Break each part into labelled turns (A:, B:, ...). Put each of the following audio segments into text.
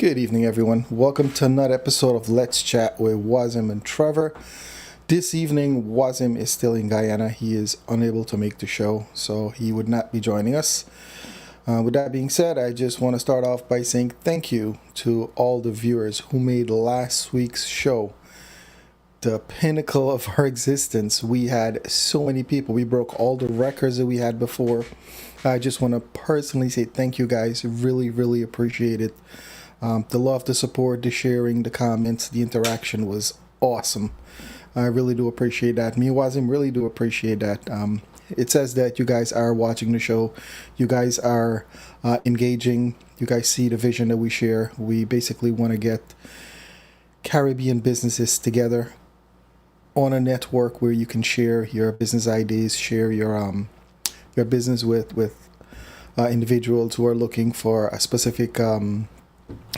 A: Good evening, everyone. Welcome to another episode of Let's Chat with Wazim and Trevor. This evening, Wazim is still in Guyana. He is unable to make the show, so he would not be joining us. With that being said, I just want to start off by saying thank you to all the viewers who made last week's show the pinnacle of our existence. We had so many people. We broke all the records that we had before. I just want to personally say thank you guys. Really, really appreciate it. The love, the support, the sharing, the comments, the interaction was awesome. I really do appreciate that. Me, Wazim, really do appreciate that. It says that you guys are watching the show. You guys are engaging. You guys see the vision that we share. We basically want to get Caribbean businesses together on a network where you can share your business ideas, share your business with individuals who are looking for a specific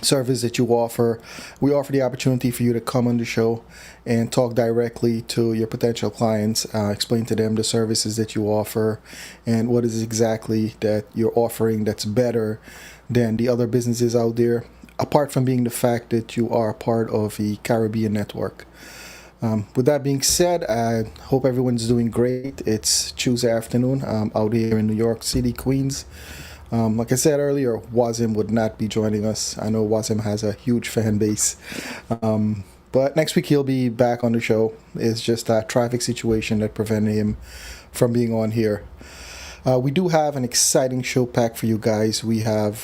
A: service that you offer. We offer the opportunity for you to come on the show and talk directly to your potential clients, explain to them the services that you offer and what is exactly that you're offering that's better than the other businesses out there, apart from being the fact that you are part of the Caribbean network. With that being said, I hope everyone's doing great. It's Tuesday afternoon out here in New York City, Queens. Like I said earlier, Wazim would not be joining us. I know Wazim has a huge fan base. But next week he'll be back on the show. It's just a traffic situation that prevented him from being on here. We do have an exciting show packed for you guys. We have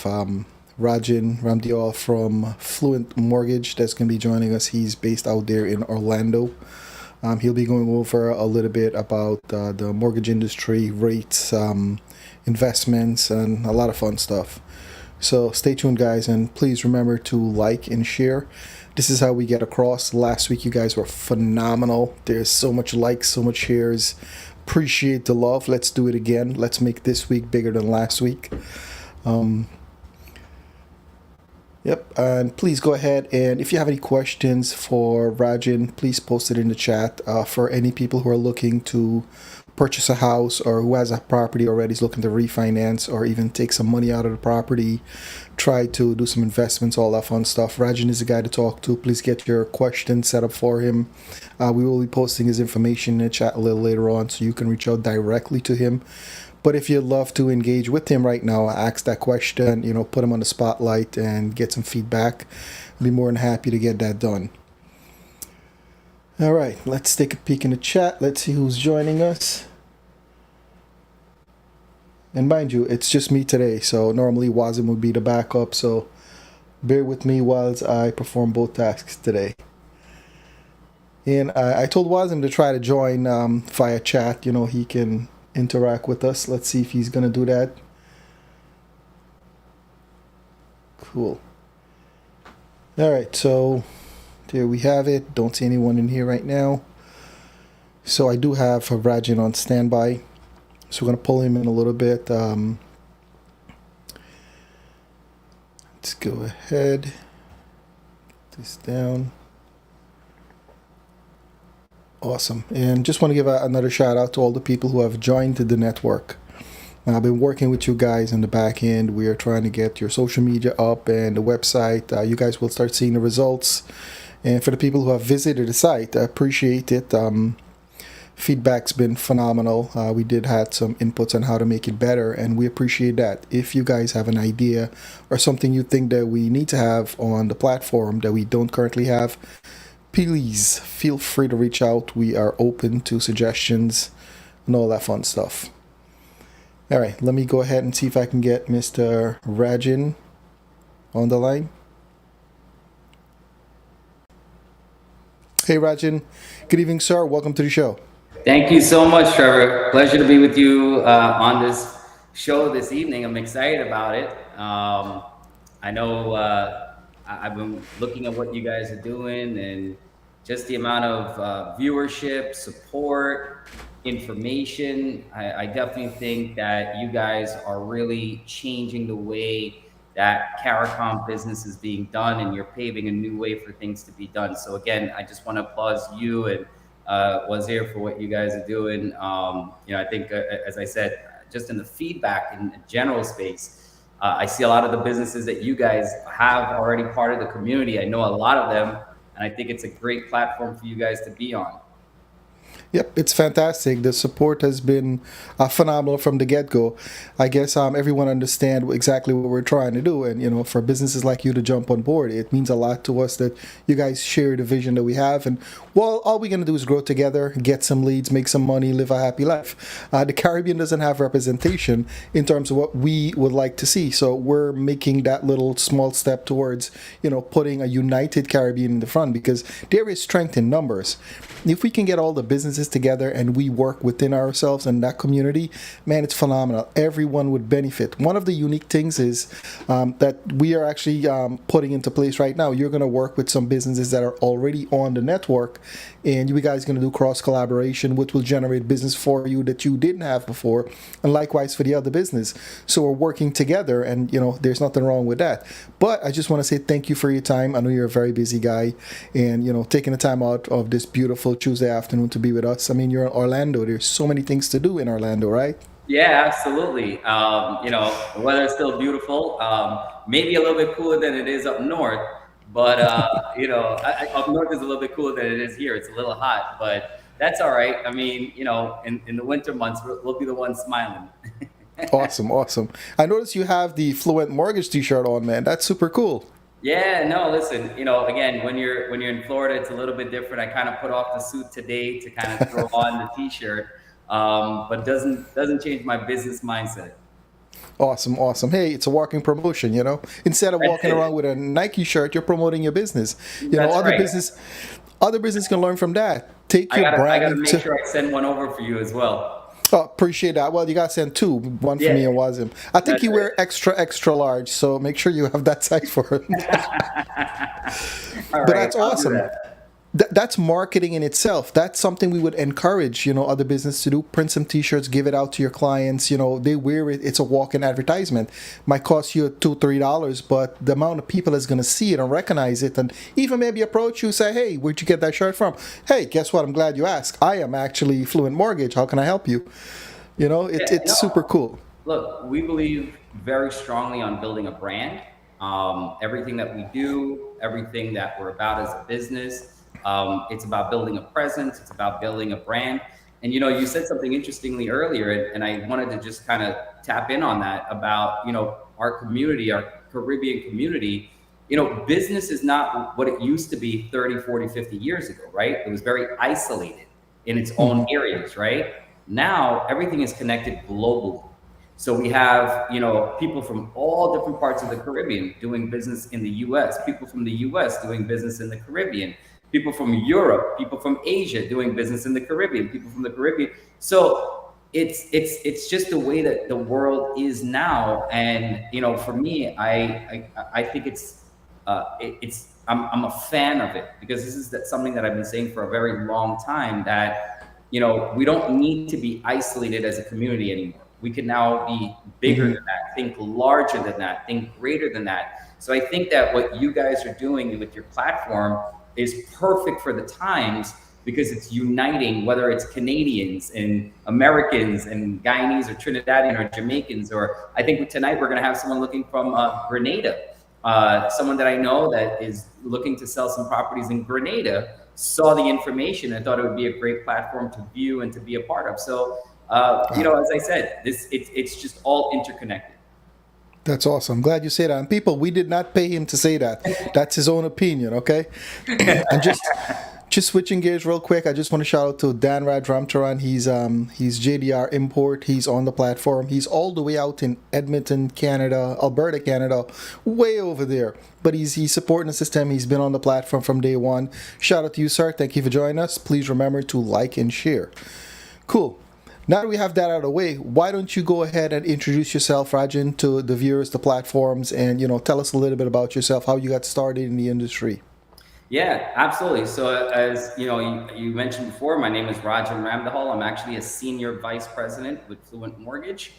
A: Rajin Ramdeholl from Fluent Mortgage that's going to be joining us. He's based out there in Orlando. He'll be going over a little bit about the mortgage industry, rates, investments, and a lot of fun stuff. So stay tuned, guys, and please remember to like and share. This is how we get across. Last week you guys were phenomenal. There's so much likes, so much shares. Appreciate the love. Let's do it again. Let's make this week bigger than last week. Yep, and please go ahead, and if you have any questions for Rajin, please post it in the chat. For any people who are looking to purchase a house or who has a property already, is looking to refinance or even take some money out of the property, try to do some investments, all that fun stuff, Rajin is the guy to talk to. Please get your questions set up for him. We will be posting his information in the chat a little later on, so you can reach out directly to him. But if you'd love to engage with him right now, ask that question, put him on the spotlight and get some feedback, I'd be more than happy to get that done. All right, let's take a peek in the chat. Let's see who's joining us. And mind you, it's just me today, so normally Wazim would be the backup, so bear with me whilst I perform both tasks today. And I told Wazim to try to join via chat. He can interact with us. Let's see if he's gonna do that. Cool. All right, so there we have it. Don't see anyone in here right now, so I do have Rajin on standby, so we're gonna pull him in a little bit. Let's go ahead, get this down. Awesome. And just want to give another shout out to all the people who have joined the network. I've been working with you guys in the back end. We are trying to get your social media up and the website. You guys will start seeing the results. And for the people who have visited the site, I appreciate it. Feedback's been phenomenal. We did had some inputs on how to make it better, and we appreciate that. If you guys have an idea or something you think that we need to have on the platform that we don't currently have, please feel free to reach out. We are open to suggestions and all that fun stuff. All right, let me go ahead and see if I can get Mr. Rajin on the line. Hey, Rajin. Good evening, sir. Welcome to the show.
B: Thank you so much, Trevor. Pleasure to be with you on this show this evening. I'm excited about it. I know I've been looking at what you guys are doing and just the amount of viewership, support, information. I definitely think that you guys are really changing the way that Caricom business is being done, and you're paving a new way for things to be done. So again, I just want to applaud you and Wazir for what you guys are doing. I think, as I said, just in the feedback in the general space, I see a lot of the businesses that you guys have already part of the community. I know a lot of them, and I think it's a great platform for you guys to be on.
A: Yep, it's fantastic. The support has been phenomenal from the get-go. I guess everyone understand exactly what we're trying to do, and for businesses like you to jump on board, it means a lot to us that you guys share the vision that we have. And well, all we're gonna do is grow together, get some leads, make some money, live a happy life. The Caribbean doesn't have representation in terms of what we would like to see, so we're making that little small step towards putting a united Caribbean in the front because there is strength in numbers. If we can get all the businesses together and we work within ourselves and that community, man, it's phenomenal. Everyone would benefit. One of the unique things is that we are actually putting into place right now. You're going to work with some businesses that are already on the network, and you guys are going to do cross collaboration, which will generate business for you that you didn't have before, and likewise for the other business. So we're working together, and there's nothing wrong with that. But I just want to say thank you for your time. I know you're a very busy guy, and taking the time out of this beautiful Tuesday afternoon to be with us. I mean, you're in Orlando. There's so many things to do in Orlando, right?
B: Yeah, absolutely. The weather is still beautiful. Maybe a little bit cooler than it is up north, but up north is a little bit cooler than it is here. It's a little hot, but that's all right. I mean, in the winter months, we'll be the ones smiling.
A: Awesome, awesome. I noticed you have the Fluent Mortgage T-shirt on, man. That's super cool.
B: Yeah, no, listen, again, when you're in Florida, it's a little bit different. I kind of put off the suit today to kind of throw on the t-shirt, but doesn't change my business mindset.
A: Awesome, awesome. Hey, it's a walking promotion, Instead of
B: That's
A: walking
B: it.
A: around with a Nike shirt, you're promoting your business.
B: That's
A: Other
B: right.
A: business can learn from that. Take
B: I
A: your
B: gotta I gotta
A: branding
B: make
A: to.
B: sure I send one over for you as well.
A: Oh, appreciate that. Well, you got to send two, one for
B: Yeah,
A: me and Wazim. I think
B: that's
A: you
B: it.
A: wear extra, extra large, so make sure you have that size for it.
B: All
A: But
B: right,
A: that's
B: I'll do
A: awesome.
B: that.
A: That's marketing in itself. That's something we would encourage, other business to do. Print some T-shirts, give it out to your clients. They wear it. It's a walk-in advertisement. Might cost you $2, $3, but the amount of people that's going to see it and recognize it, and even maybe approach you, say, "Hey, where'd you get that shirt from?" "Hey, guess what? I'm glad you asked. I am actually Fluent Mortgage. How can I help you?"
B: Yeah,
A: It's
B: no.
A: super cool.
B: Look, we believe very strongly on building a brand. Everything that we do, everything that we're about as a business, it's about building a presence. It's about building a brand. And you said something interestingly earlier, and I wanted to just kind of tap in on that about our community, our Caribbean community. Business is not what it used to be 30, 40, 50 years ago, right? It was very isolated in its own areas, right? Now everything is connected globally. So we have, people from all different parts of the Caribbean doing business in the US, people from the US doing business in the Caribbean, people from Europe, people from Asia doing business in the Caribbean, people from the Caribbean. So it's just the way that the world is now. And for me, I think I'm a fan of it because this is something that I've been saying for a very long time that we don't need to be isolated as a community anymore. We can now be bigger than that, think larger than that, think greater than that. So I think that what you guys are doing with your platform is perfect for the times because it's uniting, whether it's Canadians and Americans and Guyanese or Trinidadian or Jamaicans, or I think tonight we're going to have someone looking from Grenada. Someone that I know that is looking to sell some properties in Grenada saw the information and thought it would be a great platform to view and to be a part of. So, as I said, it's just all interconnected.
A: That's awesome. I'm glad you say that. And people, we did not pay him to say that. That's his own opinion, okay? And just switching gears real quick, I just want to shout out to Dan Ramdeholl. He's JDR Import. He's on the platform. He's all the way out in Edmonton, Canada, Alberta, Canada, way over there. But he's supporting the system. He's been on the platform from day one. Shout out to you, sir. Thank you for joining us. Please remember to like and share. Cool. Now that we have that out of the way, why don't you go ahead and introduce yourself, Rajin, to the viewers, the platforms, and tell us a little bit about yourself, how you got started in the industry.
B: Yeah, absolutely. So as you mentioned before, my name is Rajin Ramdeholl. I'm actually a senior vice president with Fluent Mortgage.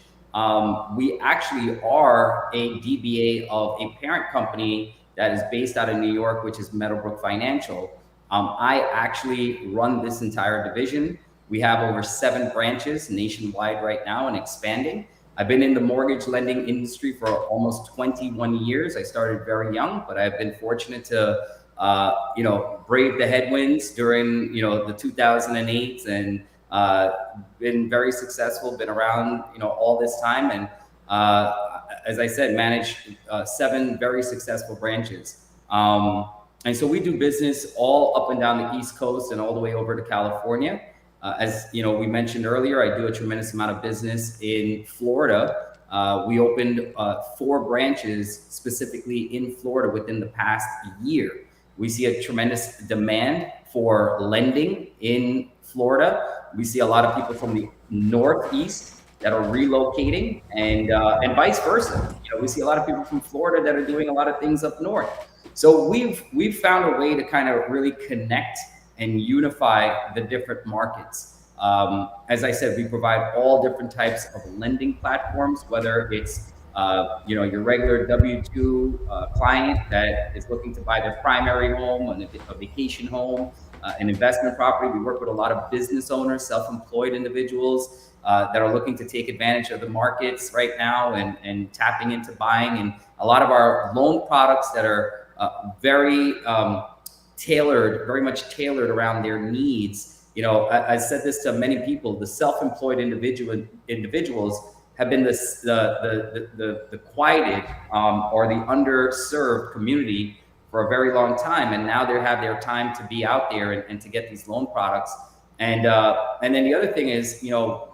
B: We actually are a DBA of a parent company that is based out of New York, which is Meadowbrook Financial. I actually run this entire division. We have over 7 branches nationwide right now and expanding. I've been in the mortgage lending industry for almost 21 years. I started very young, but I've been fortunate to, brave the headwinds during, the 2008s and been very successful, been around, all this time. And as I said, managed 7 very successful branches. And so we do business all up and down the East Coast and all the way over to California. As we mentioned earlier, I do a tremendous amount of business in Florida. We opened 4 branches specifically in Florida within the past year. We see a tremendous demand for lending in Florida. We see a lot of people from the Northeast that are relocating, and vice versa. We see a lot of people from Florida that are doing a lot of things up north. So we've found a way to kind of really connect and unify the different markets. As I said, we provide all different types of lending platforms, whether it's your regular W-2 client that is looking to buy their primary home, a vacation home, an investment property. We work with a lot of business owners, self-employed individuals that are looking to take advantage of the markets right now and tapping into buying. And a lot of our loan products that are very very much tailored around their needs. I said this to many people: the self-employed individuals have been the quieted or the underserved community for a very long time, and now they have their time to be out there and to get these loan products. And then the other thing is,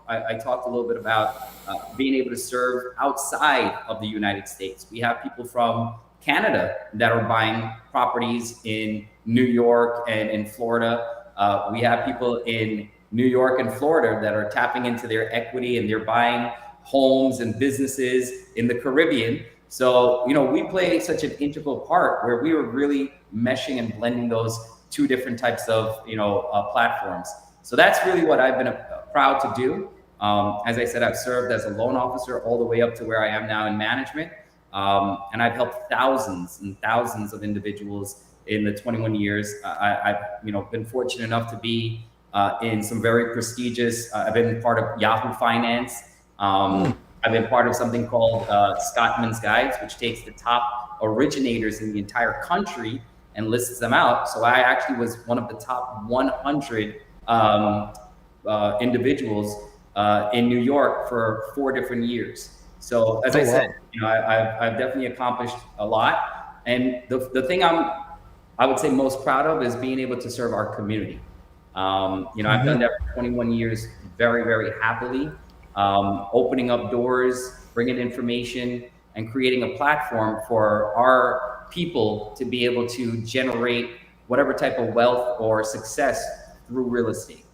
B: I talked a little bit about being able to serve outside of the United States. We have people from Canada that are buying properties in New York and in Florida. We have people in New York and Florida that are tapping into their equity and they're buying homes and businesses in the Caribbean. So, we play such an integral part where we were really meshing and blending those 2 different types of, platforms. So that's really what I've been proud to do. As I said, I've served as a loan officer all the way up to where I am now in management. And I've helped thousands and thousands of individuals in the 21 years. I've been fortunate enough to be in some very prestigious. I've been part of Yahoo Finance. I've been part of something called Scottman's Guides, which takes the top originators in the entire country and lists them out. So I actually was one of the top 100 individuals in New York for 4 different years. So as I said, I've definitely accomplished a lot. And the thing I would say most proud of is being able to serve our community. I've done that for 21 years very, very happily, opening up doors, bringing information, and creating a platform for our people to be able to generate whatever type of wealth or success through real estate.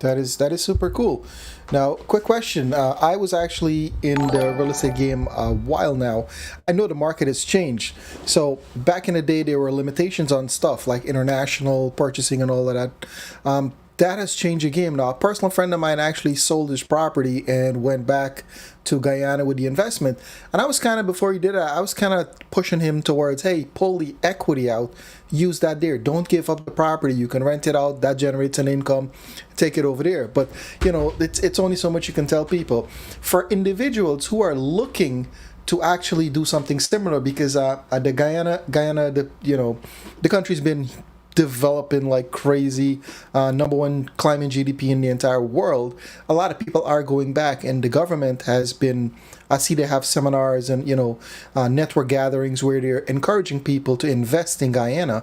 A: That is super cool. Now, quick question. I was actually in the real estate game a while now. I know the market has changed. So back in the day, there were limitations on stuff like international purchasing and all of that. That has changed the game now. A personal friend of mine actually sold his property and went back to Guyana with the investment. And I was kind of, before he did that, I was kind of pushing him towards, hey, pull the equity out, use that there. Don't give up the property. You can rent it out. That generates an income. Take it over there. But, it's only so much you can tell people. For individuals who are looking to actually do something similar, because the Guyana, the country's been developing like crazy, #1 climbing GDP in the entire world. A lot of people are going back, and the government has been, I see they have seminars and network gatherings where they're encouraging people to invest in Guyana.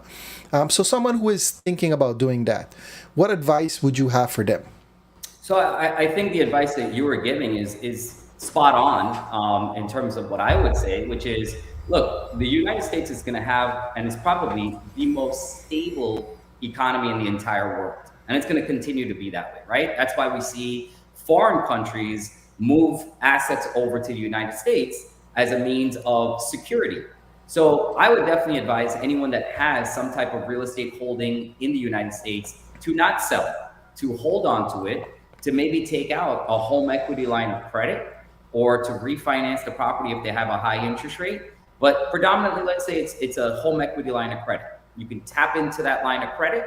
A: So someone who is thinking about doing that, what advice would you have for them?
B: So I think the advice that you were giving is spot on in terms of what I would say, which is, look, the United States is going to have, and is probably the most stable economy in the entire world. And it's going to continue to be that way, right? That's why we see foreign countries move assets over to the United States as a means of security. So I would definitely advise anyone that has some type of real estate holding in the United States to not sell it, to hold on to it, to maybe take out a home equity line of credit or to refinance the property if they have a high interest rate. But predominantly, let's say it's a home equity line of credit. You can tap into that line of credit.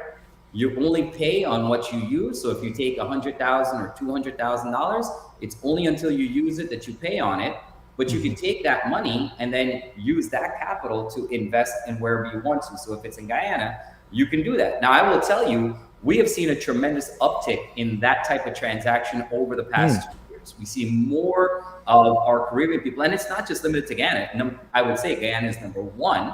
B: You only pay on what you use. So if you take $100,000 or $200,000, It's only until you use it that you pay on it. But you can take that money and then use that capital to invest in wherever you want to. So if it's in Guyana, you can do that. Now, I will tell you, we have seen a tremendous uptick in that type of transaction over the past 2 years. We see more of our Caribbean people, and it's not just limited to Guyana. I would say Guyana is number one,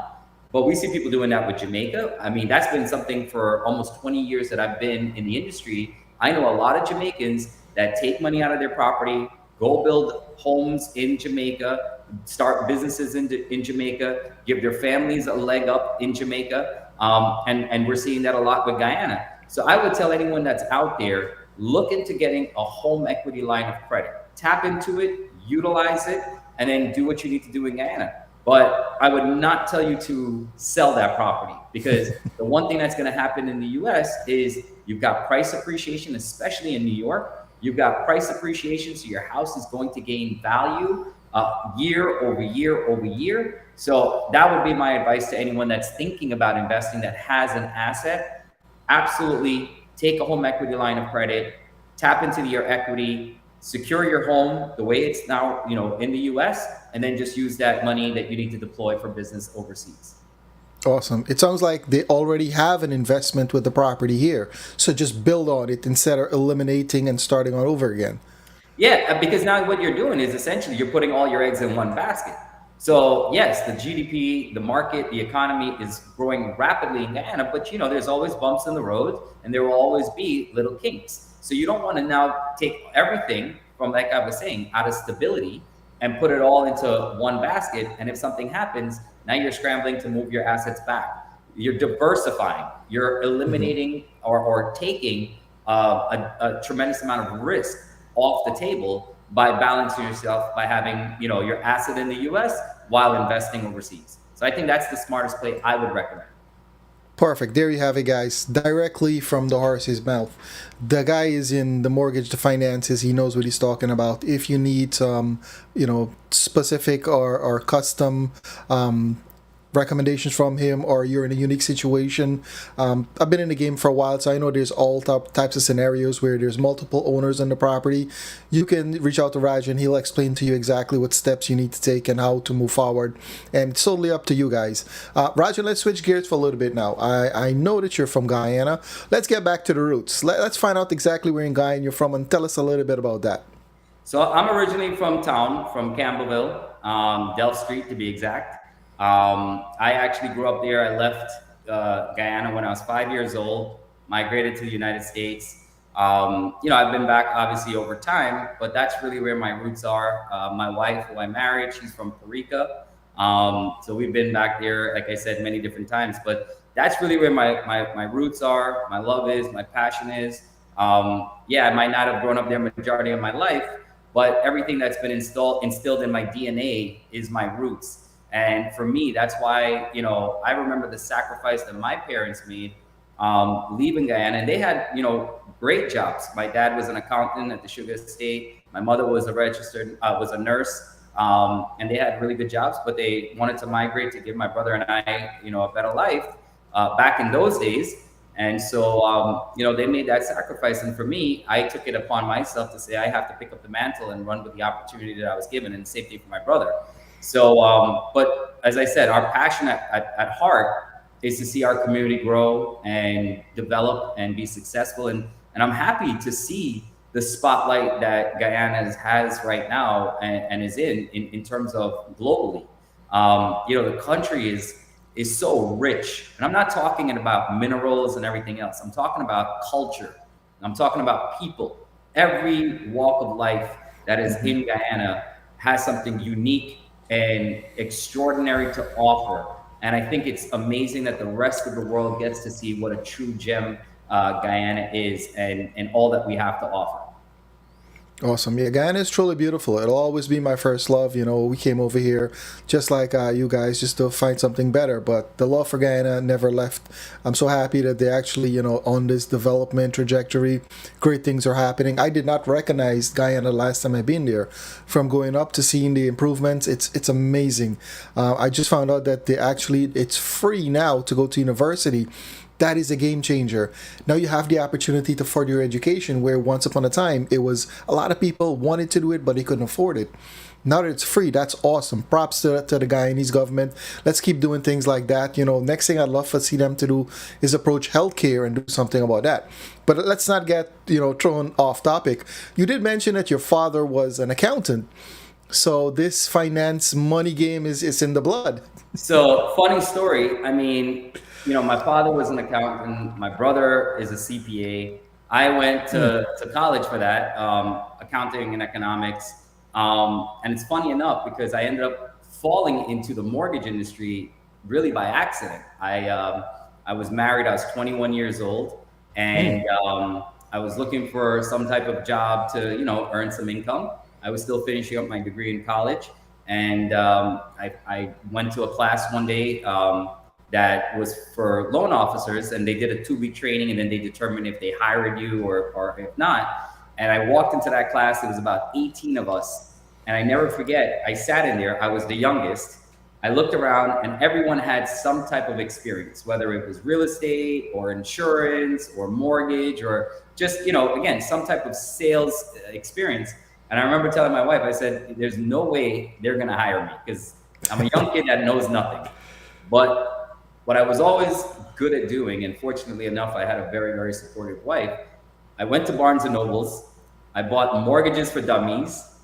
B: but we see people doing that with Jamaica. I mean, that's been something for almost 20 years that I've been in the industry. I know a lot of Jamaicans that take money out of their property, go build homes in Jamaica, start businesses in Jamaica, give their families a leg up in Jamaica. And we're seeing that a lot with Guyana. So I would tell anyone that's out there, look into getting a home equity line of credit. Tap into it, utilize it, and then do what you need to do in Guyana. But I would not tell you to sell that property, because the one thing that's going to happen in the US is you've got price appreciation, especially in New York. You've got price appreciation, so your house is going to gain value year over year over year. So that would be my advice to anyone that's thinking about investing that has an asset. Absolutely take a home equity line of credit, tap into your equity, secure your home the way it's now, in the US, and then just use that money that you need to deploy for business overseas.
A: Awesome. It sounds like they already have an investment with the property here. So just build on it instead of eliminating and starting all over again.
B: Yeah, because now what you're doing is essentially you're putting all your eggs in one basket. So yes, the GDP, the market, the economy is growing rapidly in Guyana, but there's always bumps in the road, and there will always be little kinks. So you don't want to now take everything from, like I was saying, out of stability and put it all into one basket. And if something happens, now you're scrambling to move your assets back. You're diversifying. You're eliminating or taking a tremendous amount of risk off the table by balancing yourself, by having your asset in the US while investing overseas. So I think that's the smartest play I would recommend.
A: Perfect. There you have it, guys. Directly from the horse's mouth. The guy is in the mortgage, the finances. He knows what he's talking about. If you need some, specific or custom recommendations from him, or you're in a unique situation. I've been in the game for a while, so I know there's all types of scenarios where there's multiple owners on the property. You can reach out to Raj and he'll explain to you exactly what steps you need to take and how to move forward. And it's totally up to you guys. Raj, let's switch gears for a little bit now. I know that you're from Guyana. Let's get back to the roots. Let's find out exactly where in Guyana you're from and tell us a little bit about that.
B: So I'm originally from town, from Campbellville, Delft Street to be exact. I actually grew up there. I left Guyana when I was 5 years old, migrated to the United States. I've been back obviously over time, but that's really where my roots are. My wife, who I married, she's from Puerto Rico. So we've been back there, like I said, many different times, but that's really where my roots are, my love is, my passion is. I might not have grown up there majority of my life, but everything that's been instilled in my DNA is my roots. And for me, that's why, I remember the sacrifice that my parents made leaving Guyana. And they had, great jobs. My dad was an accountant at the sugar estate. My mother was a nurse. And they had really good jobs, but they wanted to migrate to give my brother and I, a better life back in those days. And so, they made that sacrifice. And for me, I took it upon myself to say, I have to pick up the mantle and run with the opportunity that I was given, and the same thing for my brother. So, but as I said, our passion at heart is to see our community grow and develop and be successful. And I'm happy to see the spotlight that Guyana has right now and is in terms of globally. The country is so rich. And I'm not talking about minerals and everything else. I'm talking about culture. I'm talking about people. Every walk of life that is in Guyana has something unique and extraordinary to offer. And I think it's amazing that the rest of the world gets to see what a true gem Guyana is and all that we have to offer.
A: Awesome. Yeah, Guyana is truly beautiful. It'll always be my first love. We came over here just like you guys, just to find something better. But the love for Guyana never left. I'm so happy that they actually, on this development trajectory, great things are happening. I did not recognize Guyana last time I've been there. From going up to seeing the improvements, it's amazing. I just found out that it's free now to go to university. That is a game changer. Now you have the opportunity to further your education, where once upon a time it was a lot of people wanted to do it but they couldn't afford it. Now that it's free, that's awesome. Props to the guy in his government. Let's keep doing things like that. Next thing I'd love to see them to do is approach healthcare and do something about that. But let's not get thrown off topic. You did mention that your father was an accountant, so this finance money game is in the blood.
B: So funny story. I mean, my father was an accountant. My brother is a CPA. I went to college for that, accounting and economics. And it's funny enough because I ended up falling into the mortgage industry really by accident. I was married. I was 21 years old, and I was looking for some type of job to earn some income. I was still finishing up my degree in college, and I went to a class one day that was for loan officers, and they did a 2-week training, and then they determined if they hired you or if not. And I walked into that class. It was about 18 of us, and I never forget. I sat in there. I was the youngest. I looked around, and everyone had some type of experience, whether it was real estate or insurance or mortgage or just again, some type of sales experience. And I remember telling my wife, I said, there's no way they're going to hire me because I'm a young kid that knows nothing. But what I was always good at doing, and fortunately enough, I had a very, very supportive wife. I went to Barnes and Nobles. I bought Mortgages for Dummies.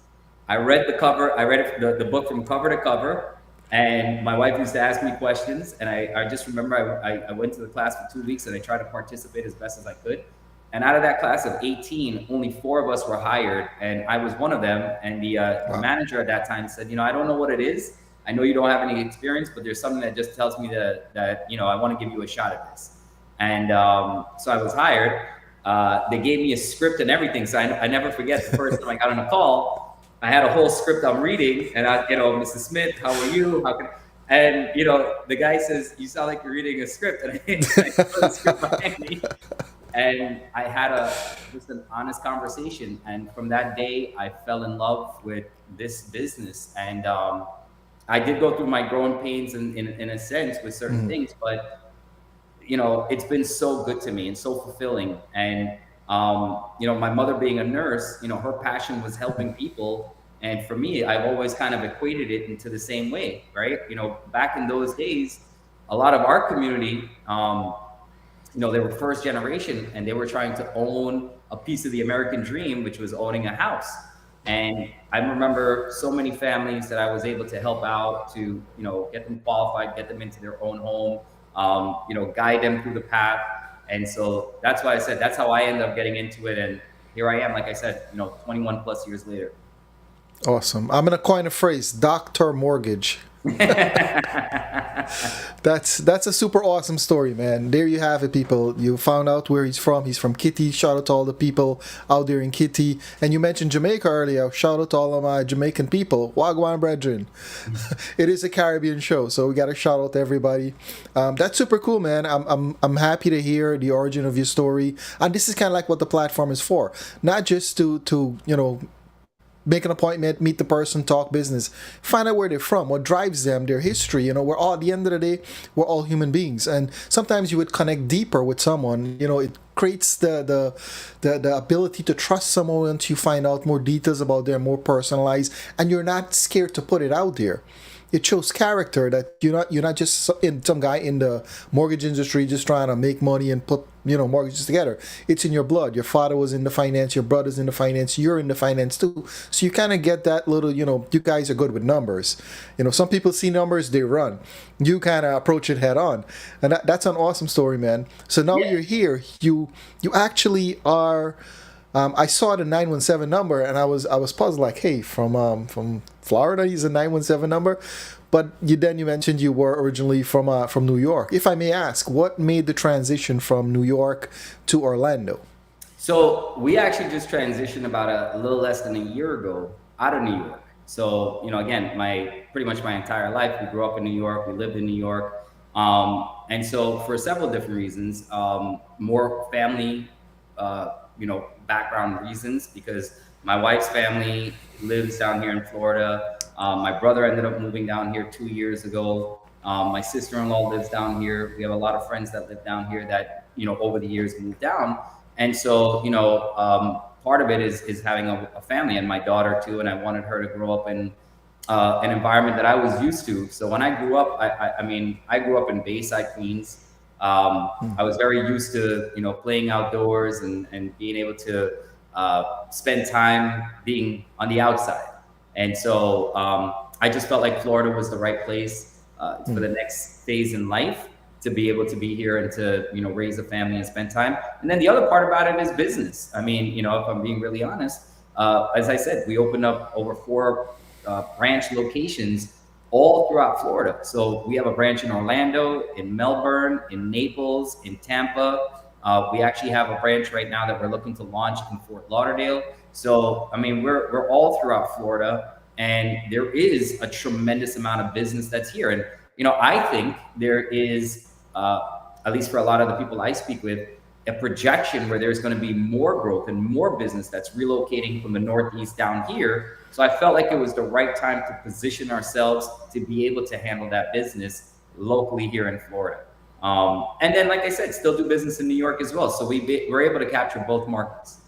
B: I read the cover. I read the book from cover to cover. And my wife used to ask me questions. And I just remember I went to the class for 2 weeks and I tried to participate as best as I could. And out of that class of 18, only 4 of us were hired, and I was one of them. And the manager at that time said, I don't know what it is. I know you don't have any experience, but there's something that just tells me that I want to give you a shot at this. And so I was hired. They gave me a script and everything. So I never forget the first time I got on a call, I had a whole script I'm reading, and Mrs. Smith, how are you? And the guy says, you sound like you're reading a script, and I put the script behind me. And I had just an honest conversation. And from that day, I fell in love with this business. And I did go through my growing pains in a sense with certain things, but it's been so good to me and so fulfilling. And my mother being a nurse, her passion was helping people. And for me, I've always kind of equated it into the same way, right? Back in those days, a lot of our community, they were first generation, and they were trying to own a piece of the American dream, which was owning a house. And I remember so many families that I was able to help out to, get them qualified, get them into their own home, guide them through the path. And so that's why I said, that's how I ended up getting into it. And here I am, like I said, 21 plus years later.
A: Awesome. I'm going to coin a phrase, Dr. Mortgage. That's a super awesome story, man. There you have it, people. You found out where he's from. He's from Kitty. Shout out to all the people out there in Kitty. And you mentioned Jamaica earlier. Shout out to all of my Jamaican people. Wagwan brethren. It is a Caribbean show, so we got to shout out to everybody. That's super cool, man. I'm happy to hear the origin of your story. And this is kind of like what the platform is for, not just to make an appointment, meet the person, talk business, find out where they're from, what drives them, their history. We're all, at the end of the day, we're all human beings, and sometimes you would connect deeper with someone. It creates the ability to trust someone once you find out more details about them, more personalized, and you're not scared to put it out there. It shows character that you're not just some guy in the mortgage industry just trying to make money and put mortgages together. It's in your blood. Your father was in the finance, your brother's in the finance, you're in the finance too. So you kind of get that little, you guys are good with numbers. Some people see numbers, they run. You kind of approach it head on, and that's an awesome story, man. So now you're here. You actually are. I saw the 917 number, and I was puzzled, like, hey, from Florida, he's a 917 number. But you mentioned you were originally from New York. If I may ask, what made the transition from New York to Orlando?
B: So we actually just transitioned about a little less than a year ago out of New York. So, again, pretty much my entire life, we grew up in New York, we lived in New York. And so for several different reasons, more family, background reasons, because my wife's family lives down here in Florida. My brother ended up moving down here 2 years ago. My sister-in-law lives down here. We have a lot of friends that live down here that, over the years moved down. And so, part of it is having a family and my daughter too. And I wanted her to grow up in an environment that I was used to. So when I grew up, I grew up in Bayside, Queens. I was very used to, playing outdoors and being able to spend time being on the outside. And so I just felt like Florida was the right place for the next phase in life to be able to be here and to, raise a family and spend time. And then the other part about it is business. I mean, if I'm being really honest, as I said, we opened up over 4 branch locations all throughout Florida. So we have a branch in Orlando, in Melbourne, in Naples, in Tampa. We actually have a branch right now that we're looking to launch in Fort Lauderdale. So, I mean, we're all throughout Florida, and there is a tremendous amount of business that's here. And, I think there is, at least for a lot of the people I speak with, a projection where there's going to be more growth and more business that's relocating from the Northeast down here. So I felt like it was the right time to position ourselves to be able to handle that business locally here in Florida. And then, like I said, still do business in New York as well. So we're able to capture both markets.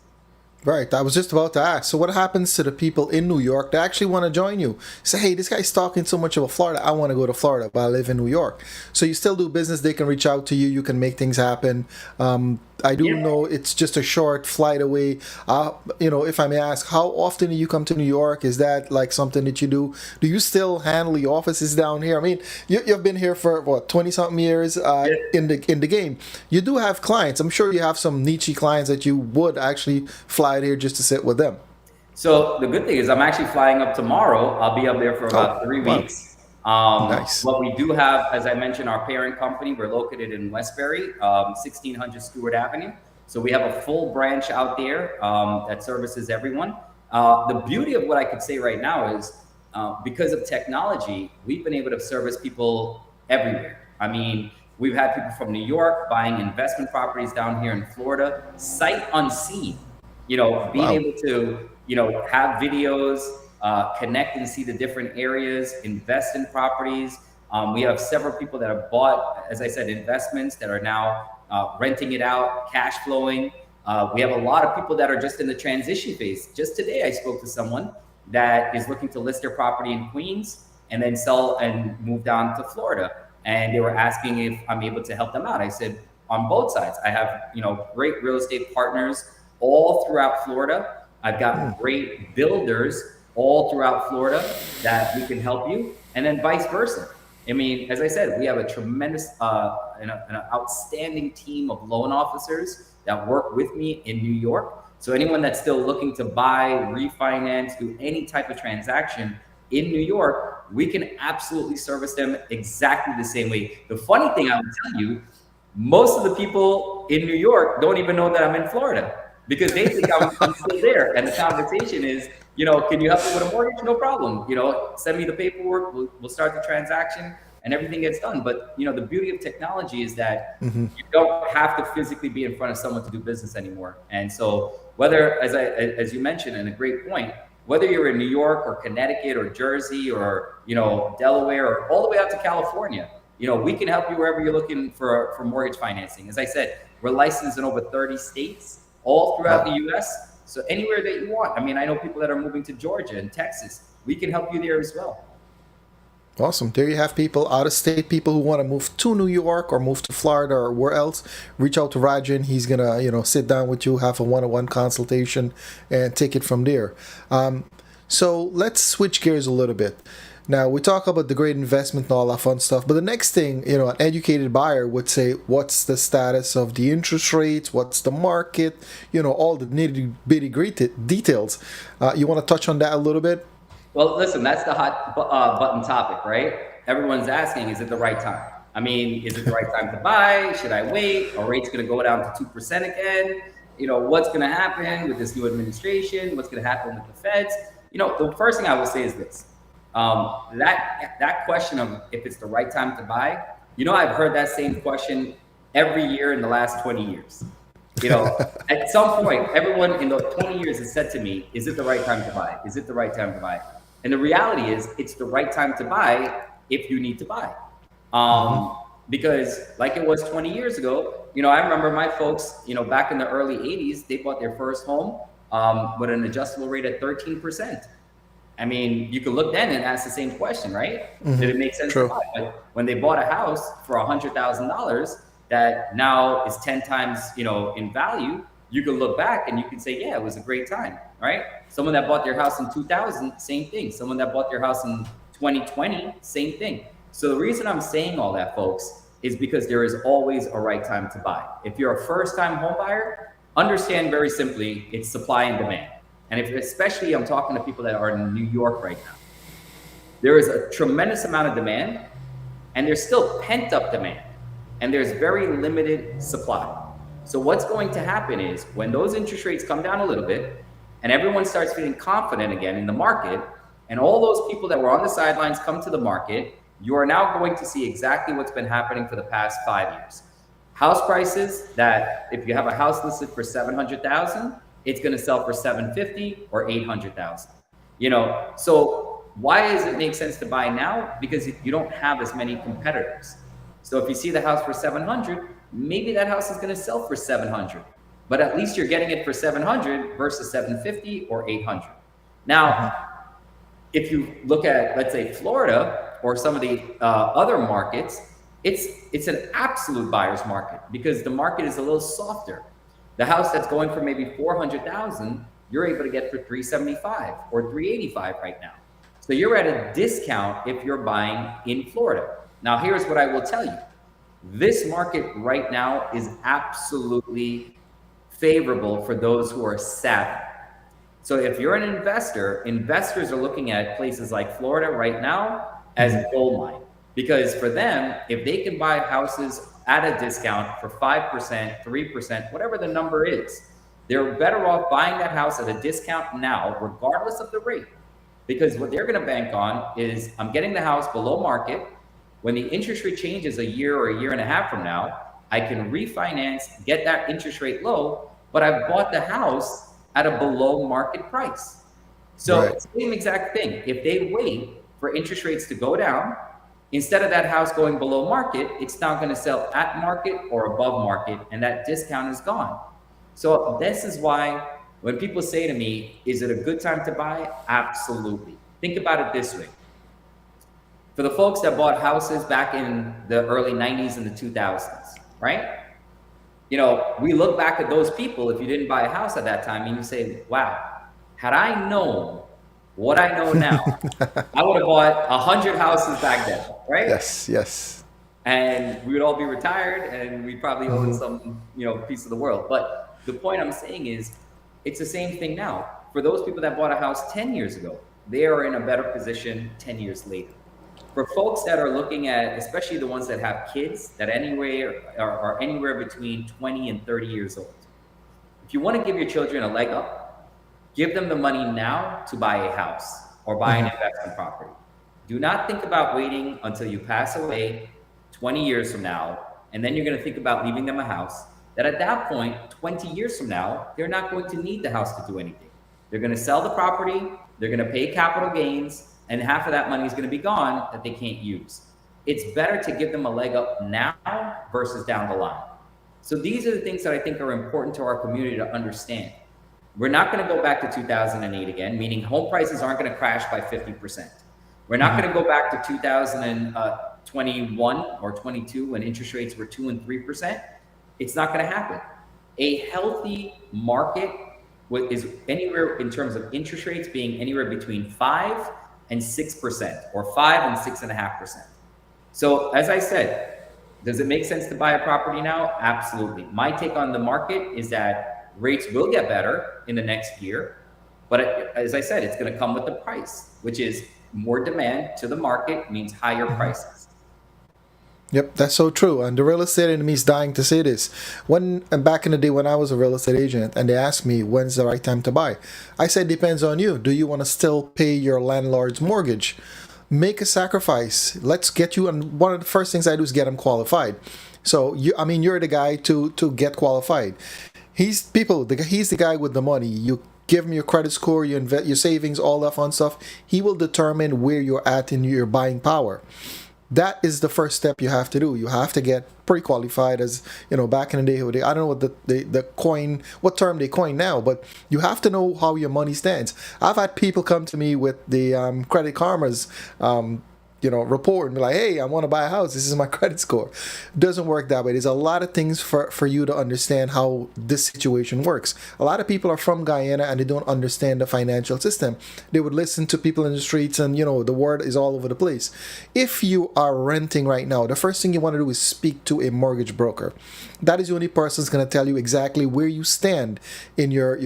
A: Right. I was just about to ask. So what happens to the people in New York that actually want to join you? Say, hey, this guy's talking so much about Florida. I want to go to Florida, but I live in New York. So you still do business. They can reach out to you. You can make things happen. I do know it's just a short flight away. If I may ask, how often do you come to New York? Is that like something that you do? Do you still handle the offices down here? I mean, you've been here for what, 20 something years in the game. You do have clients. I'm sure you have some niche clients that you would actually fly here just to sit with them.
B: So the good thing is I'm actually flying up tomorrow. I'll be up there for about 3 weeks.
A: Nice.
B: What we do have, as I mentioned, our parent company, we're located in Westbury, 1600 Stewart Avenue. So we have a full branch out there that services everyone. The beauty of what I could say right now is because of technology, we've been able to service people everywhere. I mean, we've had people from New York buying investment properties down here in Florida, sight unseen, being able to, have videos, connect and see the different areas, invest in properties. We have several people that have bought, as I said, investments that are now renting it out, cash flowing. We have a lot of people that are just in the transition phase. Just today, I spoke to someone that is looking to list their property in Queens and then sell and move down to Florida. And they were asking if I'm able to help them out. I said, on both sides, I have, great real estate partners all throughout Florida. I've got great builders all throughout Florida that we can help you, and then vice versa. I mean, as I said, we have a tremendous, an outstanding team of loan officers that work with me in New York. So anyone that's still looking to buy, refinance, do any type of transaction in New York, we can absolutely service them exactly the same way. The funny thing I will tell you, most of the people in New York don't even know that I'm in Florida because they think I'm still there. And the conversation is, can you help me with a mortgage? No problem. Send me the paperwork. We'll start the transaction and everything gets done. But, the beauty of technology is that you don't have to physically be in front of someone to do business anymore. And so whether, as you mentioned, and a great point, whether you're in New York or Connecticut or Jersey or, Delaware or all the way out to California, we can help you wherever you're looking for mortgage financing. As I said, we're licensed in over 30 states all throughout the U.S., so anywhere that you want. I mean, I know people that are moving to Georgia and Texas. We can help you there as well.
A: Awesome. There you have people, out of state people who want to move to New York or move to Florida or where else. Reach out to Rajin. He's going to, sit down with you, have a one-on-one consultation and take it from there. So let's switch gears a little bit. Now, we talk about the great investment and all that fun stuff, but the next thing, an educated buyer would say, what's the status of the interest rates? What's the market? All the nitty-gritty details. You want to touch on that a little bit?
B: Well, listen, that's the hot button topic, right? Everyone's asking, is it the right time? I mean, is it the right time to buy? Should I wait? Are rates going to go down to 2% again? What's going to happen with this new administration? What's going to happen with the feds? The first thing I will say is this. That question of if it's the right time to buy, I've heard that same question every year in the last 20 years. At some point, everyone in those 20 years has said to me, is it the right time to buy? Is it the right time to buy? And the reality is it's the right time to buy if you need to buy. Because like it was 20 years ago, I remember my folks, back in the early 80s, they bought their first home with an adjustable rate at 13%. I mean, you could look then and ask the same question, right? Did it make sense to
A: True.
B: buy? But when they bought a house for $100,000 that now is 10 times, in value, you could look back and you could say, yeah, it was a great time, right? Someone that bought their house in 2000, same thing. Someone that bought their house in 2020, same thing. So the reason I'm saying all that, folks, is because there is always a right time to buy. If you're a first-time home buyer, understand very simply, it's supply and demand. And especially I'm talking to people that are in New York right now, there is a tremendous amount of demand and there's still pent up demand and there's very limited supply. So what's going to happen is when those interest rates come down a little bit and everyone starts feeling confident again in the market and all those people that were on the sidelines come to the market, you are now going to see exactly what's been happening for the past 5 years. House prices that if you have a house listed for 700,000, it's going to sell for 750 or 800,000. So why does it make sense to buy now? Because you don't have as many competitors. So if you see the house for 700, maybe that house is going to sell for 700, but at least you're getting it for 700 versus 750 or 800. Now, if you look at, let's say, Florida or some of the other markets, it's an absolute buyer's market because the market is a little softer. The house that's going for maybe 400,000, you're able to get for 375 or 385 right now. So you're at a discount if you're buying in Florida. Now, here's what I will tell you. This market right now is absolutely favorable for those who are savvy. So if you're an investor, investors are looking at places like Florida right now as a gold mine. Because for them, if they can buy houses at a discount for 5%, 3%, whatever the number is, they're better off buying that house at a discount now, regardless of the rate. Because what they're going to bank on is I'm getting the house below market. When the interest rate changes a year or a year and a half from now, I can refinance, get that interest rate low, but I've bought the house at a below market price. So same exact thing. If they wait for interest rates to go down, instead of that house going below market, it's now going to sell at market or above market, and that discount is gone. So this is why when people say to me, is it a good time to buy? Absolutely. Think about it this way. For the folks that bought houses back in the early 90s and the 2000s, right? We look back at those people, if you didn't buy a house at that time, and you say, wow, had I known what I know now, I would have bought 100 houses back then, right?
A: Yes.
B: And we would all be retired and we'd probably own some, piece of the world. But the point I'm saying is, it's the same thing now. For those people that bought a house 10 years ago, they are in a better position 10 years later. For folks that are looking at, especially the ones that have kids that are anywhere between 20 and 30 years old, if you want to give your children a leg up, give them the money now to buy a house or buy an investment property. Do not think about waiting until you pass away 20 years from now, and then you're going to think about leaving them a house that at that point, 20 years from now, they're not going to need the house to do anything. They're going to sell the property, they're going to pay capital gains, and half of that money is going to be gone that they can't use. It's better to give them a leg up now versus down the line. So these are the things that I think are important to our community to understand. We're not going to go back to 2008 again, meaning home prices aren't going to crash by 50%. We're not going to go back to 2021 or 22 when interest rates were 2 and 3%. It's not going to happen. A healthy market is anywhere in terms of interest rates being anywhere between 5 and 6% or 5 and 6.5%. So as I said, does it make sense to buy a property now? Absolutely. My take on the market is that rates will get better in the next year. But as I said, it's going to come with the price, which is more demand to the market means higher prices.
A: Yep, that's so true. And the real estate enemy is dying to say this. Back in the day when I was a real estate agent and they asked me when's the right time to buy, I said depends on you. Do you want to still pay your landlord's mortgage? Make a sacrifice. Let's get you. And one of the first things I do is get them qualified. So you're the guy to get qualified. He's the guy with the money. You give him your credit score, you invest your savings, all that fun stuff. He will determine where you're at in your buying power. That is the first step you have to do. You have to get pre-qualified, as you know, back in the day, I don't know what the coin, what term they coin now, but you have to know how your money stands. I've had people come to me with the Credit Karma's report and be like, hey, I want to buy a house. This is my credit score. It doesn't work that way. There's a lot of things for you to understand how this situation works. A lot of people are from Guyana and they don't understand the financial system. They would listen to people in the streets and, the word is all over the place. If you are renting right now, the first thing you want to do is speak to a mortgage broker. That is the only person that's going to tell you exactly where you stand in your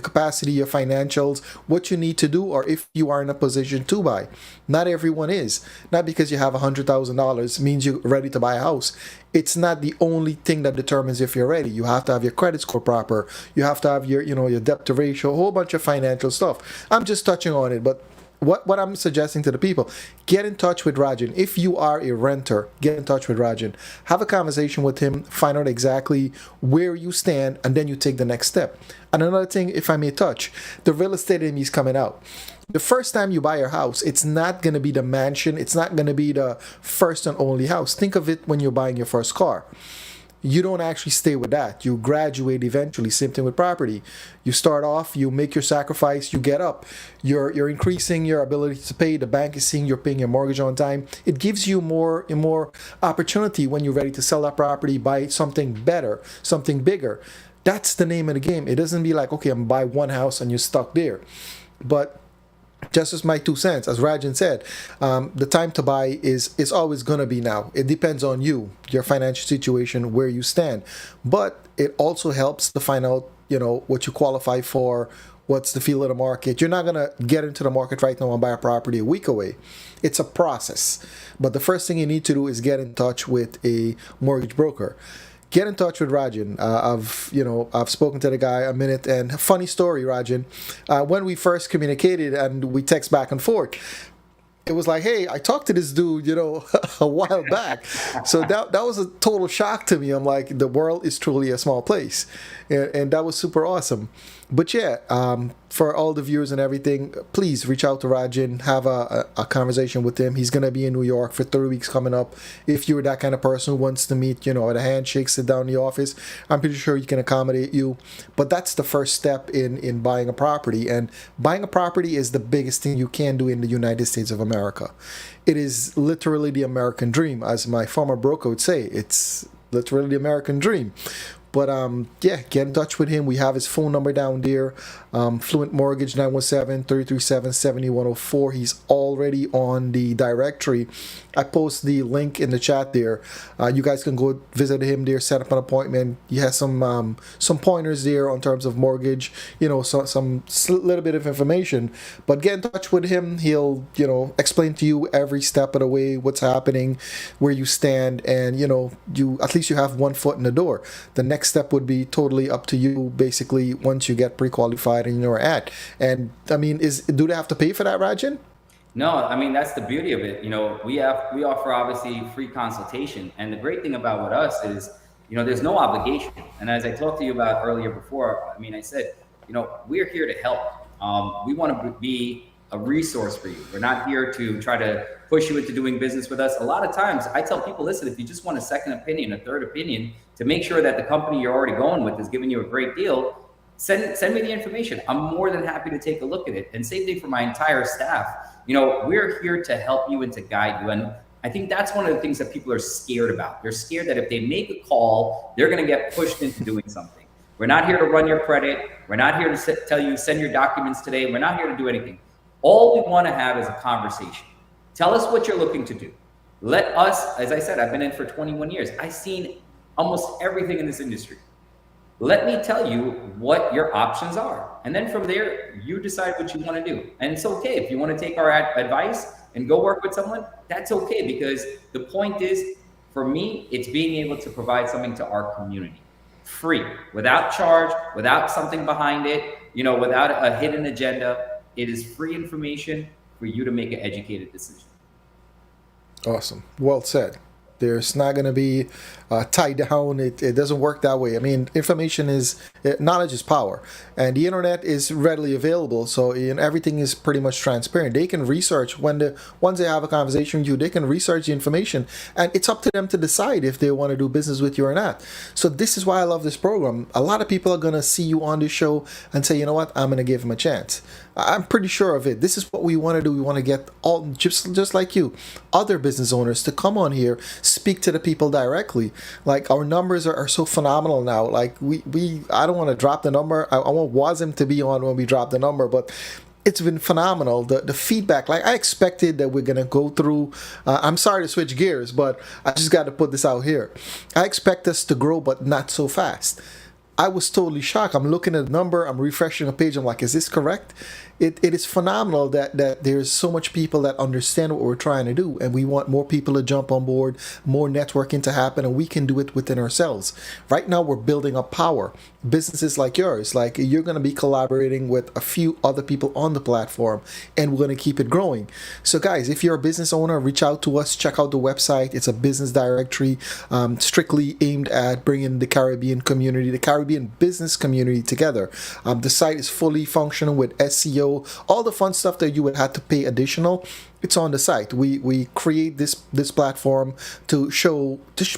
A: capacity, your financials, what you need to do, or if you are in a position to buy. Not everyone is. Not because you have $100,000 means you're ready to buy a house. It's not the only thing that determines if you're ready. You have to have your credit score proper. You have to have your debt to ratio, a whole bunch of financial stuff. I'm just touching on it, but what I'm suggesting to the people, get in touch with Rajin. If you are a renter, get in touch with Rajin. Have a conversation with him, find out exactly where you stand, and then you take the next step. And another thing, if I may touch, the real estate enemy is coming out. The first time you buy your house, it's not going to be the mansion. It's not going to be the first and only house. Think of it when you're buying your first car. You don't actually stay with that. You graduate eventually. Same thing with property. You start off, you make your sacrifice, you get up. You're increasing your ability to pay. The bank is seeing you're paying your mortgage on time. It gives you more and more opportunity when you're ready to sell that property, buy something better, something bigger. That's the name of the game. It doesn't be like, okay, I'm buy one house and you're stuck there. But just as my 2 cents, as Rajin said, the time to buy is always going to be now. It depends on you, your financial situation, where you stand. But it also helps to find out, what you qualify for, what's the feel of the market. You're not going to get into the market right now and buy a property a week away. It's a process. But the first thing you need to do is get in touch with a mortgage broker. Get in touch with Rajin. I've spoken to the guy a minute, and funny story, Rajin. When we first communicated and we text back and forth, it was like, hey, I talked to this dude, a while back. So that was a total shock to me. I'm like, the world is truly a small place, and that was super awesome. But yeah, for all the viewers and everything, please reach out to Rajin, have a conversation with him. He's going to be in New York for 3 weeks coming up. If you're that kind of person who wants to meet, at a handshake, sit down in the office, I'm pretty sure he can accommodate you. But that's the first step in buying a property. And buying a property is the biggest thing you can do in the United States of America. It is literally the American dream. As my former broker would say, it's literally the American dream. But get in touch with him. We have his phone number down there. Fluent Mortgage, 917-337-7104. He's already on the directory. I post the link in the chat there. You guys can go visit him there, set up an appointment. He has some pointers there on terms of mortgage, some little bit of information. But get in touch with him. He'll, explain to you every step of the way what's happening, where you stand, and you at least you have one foot in the door. The next step would be totally up to you, basically, once you get pre-qualified and you're at. And I mean, do they have to pay for that, Rajin?
B: No, I mean, that's the beauty of it. We offer obviously free consultation, and the great thing about with us is, there's no obligation. And as I talked to you about earlier before, I mean, I said, we're here to help. We want to be a resource for you. We're not here to try to push you into doing business with us. A lot of times I tell people, listen, if you just want a second opinion, a third opinion, to make sure that the company you're already going with is giving you a great deal, send me the information. I'm more than happy to take a look at it. And same thing for my entire staff. We're here to help you and to guide you. And I think that's one of the things that people are scared about. They're scared that if they make a call, they're going to get pushed into doing something. We're not here to run your credit. We're not here to tell you, send your documents today. We're not here to do anything. All we want to have is a conversation. Tell us what you're looking to do. Let us, as I said, I've been in for 21 years. I've seen almost everything in this industry. Let me tell you what your options are. And then from there, you decide what you want to do. And it's okay. If you want to take our advice and go work with someone, that's okay. Because the point is, for me, it's being able to provide something to our community. Free, without charge, without something behind it, without a hidden agenda. It is free information for you to make an educated decision.
A: Awesome. Well said. There's not going to be tied down. It doesn't work that way. I mean, information is knowledge is power, and the internet is readily available. So everything is pretty much transparent. They can research once they have a conversation with you. They can research the information, and it's up to them to decide if they want to do business with you or not. So this is why I love this program. A lot of people are going to see you on this show and say, you know what, I'm going to give him a chance. I'm pretty sure of it. This is what we want to do. We want to get all just like you, other business owners to come on here, speak to the people directly. Like our numbers are so phenomenal now. Like we I don't want to drop the number. I want Wazim to be on when we drop the number, but it's been phenomenal. The feedback, like I expected that we're gonna go through. I'm sorry to switch gears, but I just got to put this out here. I expect us to grow, but not so fast. I was totally shocked. I'm looking at the number, I'm refreshing a page, I'm like, is this correct? It is phenomenal that there's so much people that understand what we're trying to do, and we want more people to jump on board, more networking to happen, and we can do it within ourselves. Right now, we're building up power. Businesses like yours, like you're going to be collaborating with a few other people on the platform, and we're going to keep it growing. So, guys, if you're a business owner, reach out to us, check out the website. It's a business directory strictly aimed at bringing the Caribbean community, the Caribbean business community together. The site is fully functional with SEO, all the fun stuff that you would have to pay additional. It's on the site. We create this platform to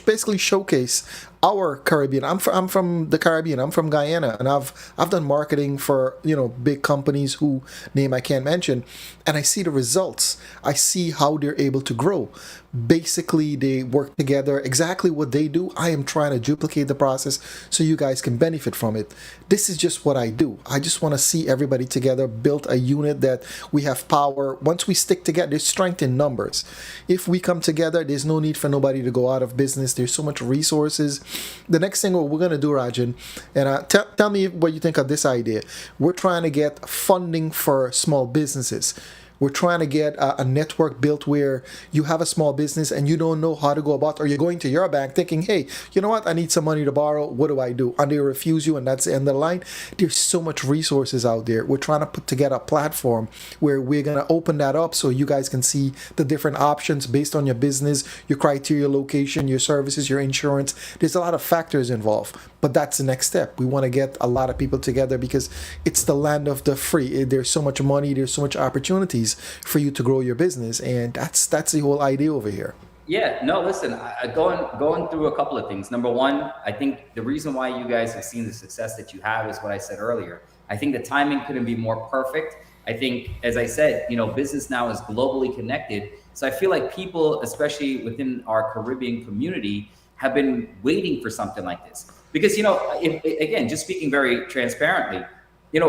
A: basically showcase our Caribbean. I'm from the Caribbean. I'm from Guyana, and I've done marketing for big companies who name I can't mention, and I see the results. I see how they're able to grow. Basically, they work together. Exactly what they do, I am trying to duplicate the process so you guys can benefit from it. This is just what I do. I just want to see everybody together, build a unit that we have power. Once we stick together, there's strength in numbers. If we come together, there's no need for nobody to go out of business. There's so much resources. The next thing what we're going to do, Rajin, and tell me what you think of this idea. We're trying to get funding for small businesses. We're trying to get a network built where you have a small business and you don't know how to go about, or you're going to your bank thinking, hey, you know what, I need some money to borrow. What do I do? And they refuse you, and that's the end of the line. There's so much resources out there. We're trying to put together a platform where we're going to open that up so you guys can see the different options based on your business, your criteria, location, your services, your insurance. There's a lot of factors involved, but that's the next step. We want to get a lot of people together because it's the land of the free. There's so much money, there's so much opportunities for you to grow your business, and that's the whole idea over here.
B: Yeah, no, listen, going through a couple of things. Number one, I think the reason why you guys have seen the success that you have is what I said earlier. I think the timing couldn't be more perfect. I think, as I said, business now is globally connected. So I feel like people, especially within our Caribbean community, have been waiting for something like this. Because, again, just speaking very transparently,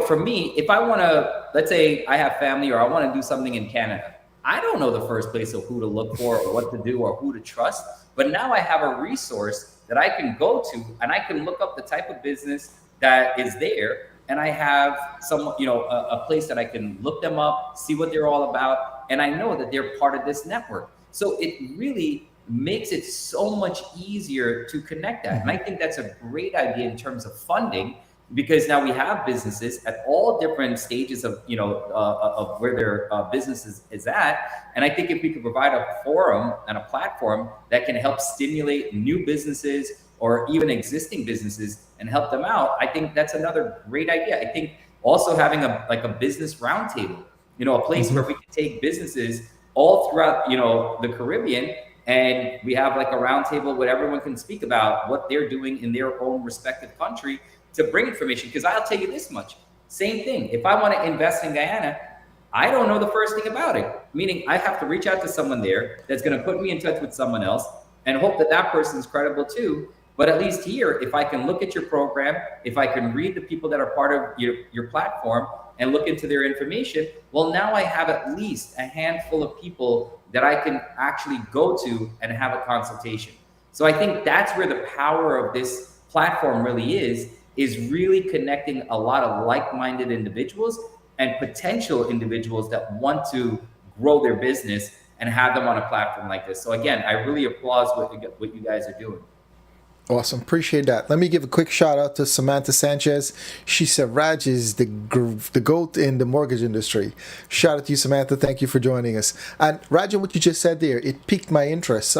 B: for me, if I want to, let's say I have family or I want to do something in Canada, I don't know the first place of who to look for or what to do or who to trust. But now I have a resource that I can go to, and I can look up the type of business that is there. And I have a place that I can look them up, see what they're all about. And I know that they're part of this network. So it really makes it so much easier to connect that. And I think that's a great idea in terms of funding, because now we have businesses at all different stages of of where their business is at. And I think if we could provide a forum and a platform that can help stimulate new businesses or even existing businesses and help them out, I think that's another great idea. I think also having a business roundtable, a place where we can take businesses all throughout the Caribbean, and we have like a roundtable where everyone can speak about what they're doing in their own respective country to bring information. Because I'll tell you this much, same thing. If I want to invest in Guyana, I don't know the first thing about it. Meaning I have to reach out to someone there that's going to put me in touch with someone else and hope that that person's credible too. But at least here, if I can look at your program, if I can read the people that are part of your platform and look into their information, well, now I have at least a handful of people that I can actually go to and have a consultation. So I think that's where the power of this platform really is really connecting a lot of like-minded individuals and potential individuals that want to grow their business and have them on a platform like this. So again, I really applaud what you guys are doing.
A: Awesome. Appreciate that. Let me give a quick shout out to Samantha Sanchez. She said Raj is the GOAT in the mortgage industry. Shout out to you, Samantha. Thank you for joining us. And Raj, what you just said there, it piqued my interest.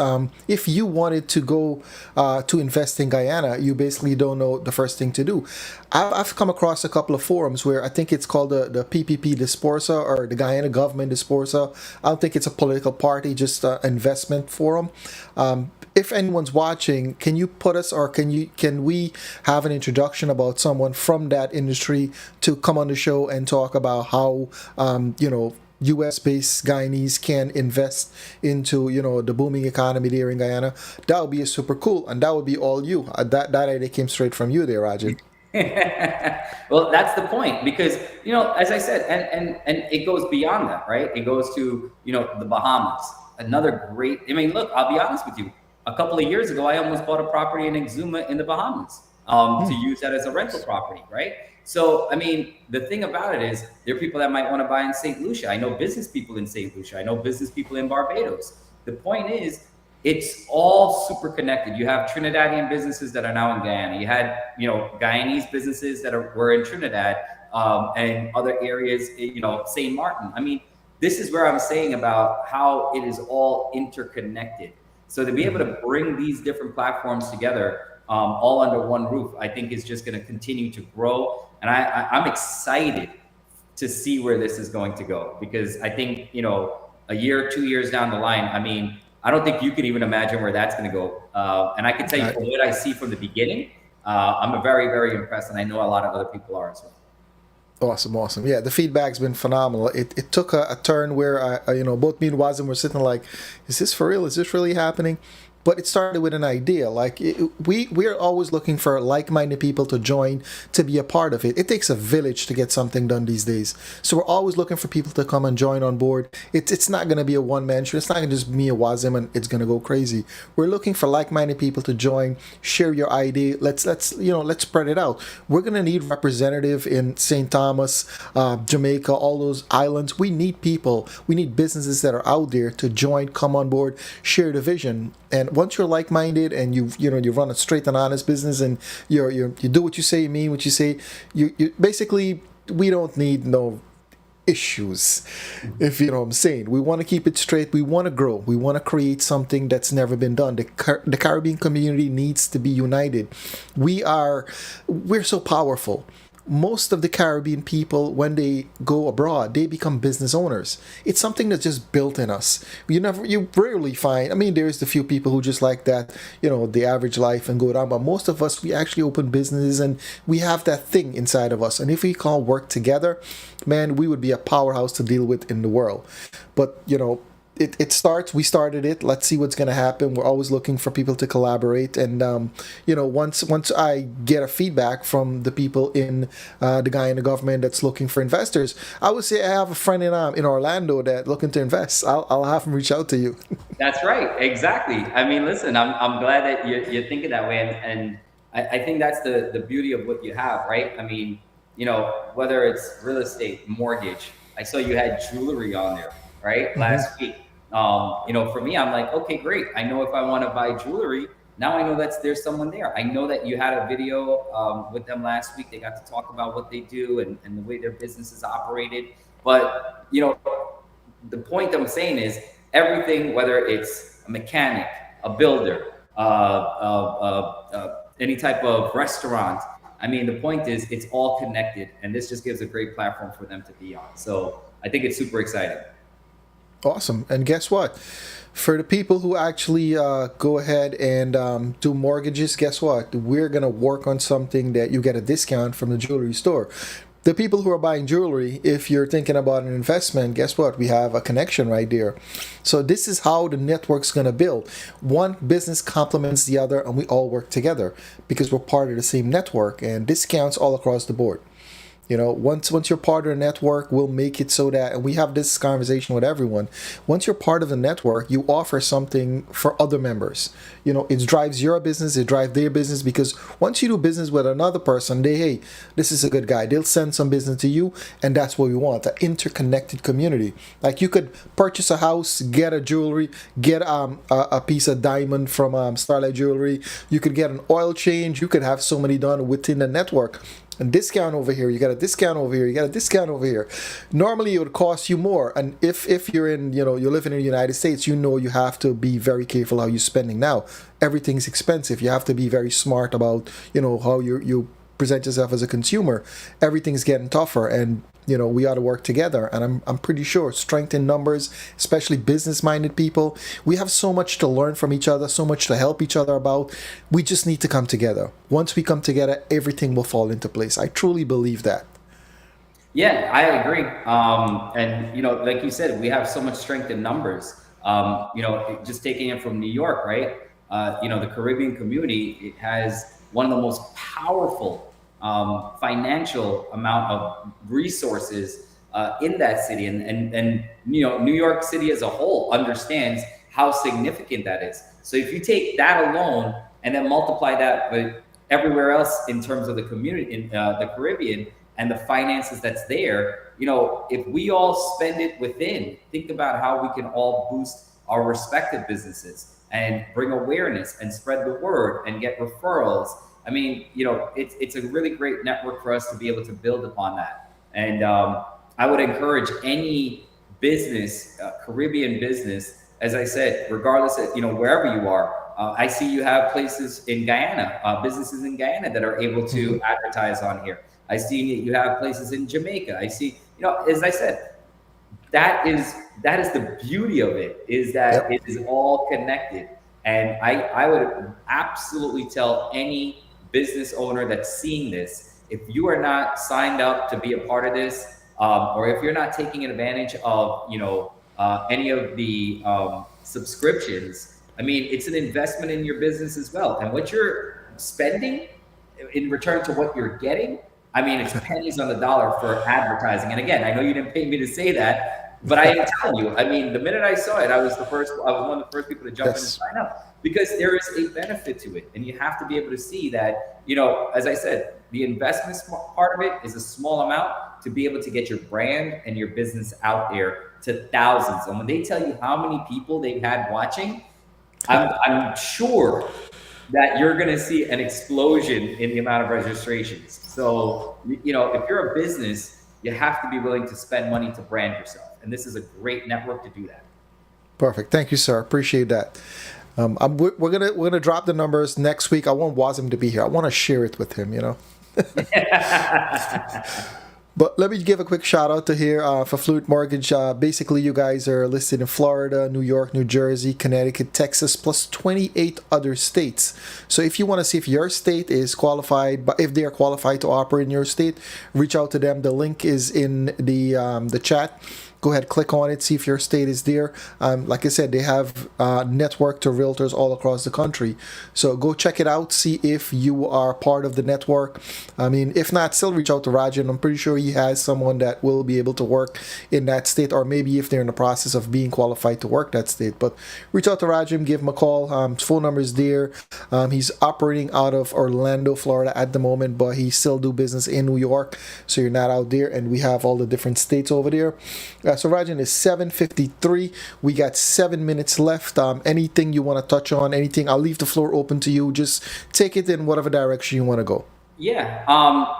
A: If you wanted to go to invest in Guyana, you basically don't know the first thing to do. I've come across a couple of forums where I think it's called the PPP Disporsa or the Guyana Government Disporsa. I don't think it's a political party, just an investment forum. If anyone's watching, can you put us or can we have an introduction about someone from that industry to come on the show and talk about how U.S. based Guyanese can invest into the booming economy there in Guyana? That would be super cool, and that would be all you. That idea came straight from you there, Rajin.
B: Well, that's the point because as I said, and it goes beyond that, right? It goes to the Bahamas. Another great. I mean, look, I'll be honest with you. A couple of years ago, I almost bought a property in Exuma in the Bahamas to use that as a rental property, right? So, I mean, the thing about it is there are people that might want to buy in St. Lucia. I know business people in St. Lucia. I know business people in Barbados. The point is, it's all super connected. You have Trinidadian businesses that are now in Guyana. You had, Guyanese businesses that were in Trinidad and other areas, St. Martin. I mean, this is where I'm saying about how it is all interconnected. So to be able to bring these different platforms together, all under one roof, I think is just going to continue to grow. And I'm excited to see where this is going to go because I think, a year, 2 years down the line, I mean, I don't think you can even imagine where that's going to go. And I can tell you from what I see from the beginning, I'm very, very impressed. And I know a lot of other people are as well.
A: Awesome. Yeah, the feedback's been phenomenal. It took a turn where both me and Wazim were sitting like, is this for real? Is this really happening? But it started with an idea. Like we are always looking for like-minded people to join, to be a part of it. It takes a village to get something done these days. So we're always looking for people to come and join on board. It's not going to be a one-man show. It's not going to just me and Wazim and it's going to go crazy. We're looking for like-minded people to join, share your idea. Let's spread it out. We're going to need representative in St. Thomas, Jamaica, all those islands. We need people. We need businesses that are out there to join, come on board, share the vision. And once you're like-minded and you run a straight and honest business and you do what you say, you mean what you say, you basically, we don't need no issues, if you know what I'm saying. We want to keep it straight. We want to grow. We want to create something that's never been done. The Caribbean community needs to be united. We're so powerful. Most of the Caribbean people, when they go abroad, they become business owners. It's something that's just built in us. You rarely find, I mean, there's the few people who just like that, the average life and go down, but most of us, we actually open businesses and we have that thing inside of us. And if we can all work together, man, we would be a powerhouse to deal with in the world. But, we started it. Let's see what's going to happen. We're always looking for people to collaborate. And, once I get a feedback from the people in the guy in the government that's looking for investors, I would say I have a friend in Orlando that looking to invest. I'll have him reach out to you.
B: That's right. Exactly. I mean, listen, I'm glad that you're thinking that way. And I think that's the beauty of what you have, right? I mean, whether it's real estate, mortgage, I saw you had jewelry on there, right? Last week. For me, I'm like, okay, great. I know if I want to buy jewelry, now I know there's someone there. I know that you had a video with them last week. They got to talk about what they do and the way their business is operated. But, the point I'm saying is everything, whether it's a mechanic, a builder, any type of restaurant, I mean, the point is it's all connected. And this just gives a great platform for them to be on. So I think it's super exciting.
A: Awesome. And guess what? For the people who actually go ahead and do mortgages, guess what? We're going to work on something that you get a discount from the jewelry store. The people who are buying jewelry, if you're thinking about an investment, guess what? We have a connection right there. So this is how the network's going to build. One business complements the other, and we all work together because we're part of the same network, and discounts all across the board. Once you're part of the network, we'll make it so that, and we have this conversation with everyone. Once you're part of the network, you offer something for other members. It drives your business, it drives their business, because once you do business with another person, hey, this is a good guy. They'll send some business to you, and that's what we want—an interconnected community. Like, you could purchase a house, get a jewelry, get a piece of diamond from Starlight Jewelry. You could get an oil change. You could have so many done within the network. A discount over here, you got a discount over here, you got a discount over here. Normally it would cost you more, and if you're you're living in the United States, you have to be very careful how you're spending now. Everything's expensive. You have to be very smart about how you present yourself as a consumer. Everything's getting tougher, and we ought to work together. And I'm pretty sure strength in numbers, especially business minded people, we have so much to learn from each other, so much to help each other about. We just need to come together. Once we come together, everything will fall into place. I truly believe that.
B: Yeah, I agree. And like you said, we have so much strength in numbers. Just taking it from New York, right? The Caribbean community, it has one of the most powerful financial amount of resources in that city, and New York City as a whole understands how significant that is. So if you take that alone and then multiply that with everywhere else in terms of the community in the Caribbean and the finances that's there, if we all spend it within, think about how we can all boost our respective businesses and bring awareness and spread the word and get referrals. I mean, it's a really great network for us to be able to build upon that. And I would encourage any business, Caribbean business, as I said, regardless of, wherever you are. I see you have places in Guyana, businesses in Guyana that are able to advertise on here. I see you have places in Jamaica. I see, as I said, that is the beauty of it, is that it is all connected. And I would absolutely tell any business owner that's seeing this, if you are not signed up to be a part of this, or if you're not taking advantage of any of the subscriptions, I mean, it's an investment in your business as well. And what you're spending in return to what you're getting, I mean, it's pennies on the dollar for advertising. And again, I know you didn't pay me to say that, but I am telling you, I mean, the minute I saw it, I was one of the first people to jump in and sign up, because there is a benefit to it. And you have to be able to see that, as I said, the investment part of it is a small amount to be able to get your brand and your business out there to thousands. And when they tell you how many people they've had watching, I'm sure that you're going to see an explosion in the amount of registrations. So, if you're a business, you have to be willing to spend money to brand yourself. And this is a great network to do that.
A: Perfect. Thank you, sir. Appreciate that. We're gonna drop the numbers next week. I want Wazim to be here. I want to share it with him. But let me give a quick shout out to here for Fluent Mortgage. Basically, you guys are listed in Florida, New York, New Jersey, Connecticut, Texas, plus 28 other states. So if you want to see if your state is qualified, but if they are qualified to operate in your state, reach out to them. The link is in the chat. Go ahead, click on it, see if your state is there. Like I said, they have network to realtors all across the country. So go check it out, see if you are part of the network. I mean, if not, still reach out to Rajin. I'm pretty sure he has someone that will be able to work in that state, or maybe if they're in the process of being qualified to work that state. But reach out to Rajin, give him a call. His phone number is there. He's operating out of Orlando, Florida at the moment, but he still do business in New York. So you're not out there, and we have all the different states over there. So Rajin, is 7:53. We got 7 minutes left. Anything you want to touch on? Anything? I'll leave the floor open to you. Just take it in whatever direction you want to go.
B: Yeah.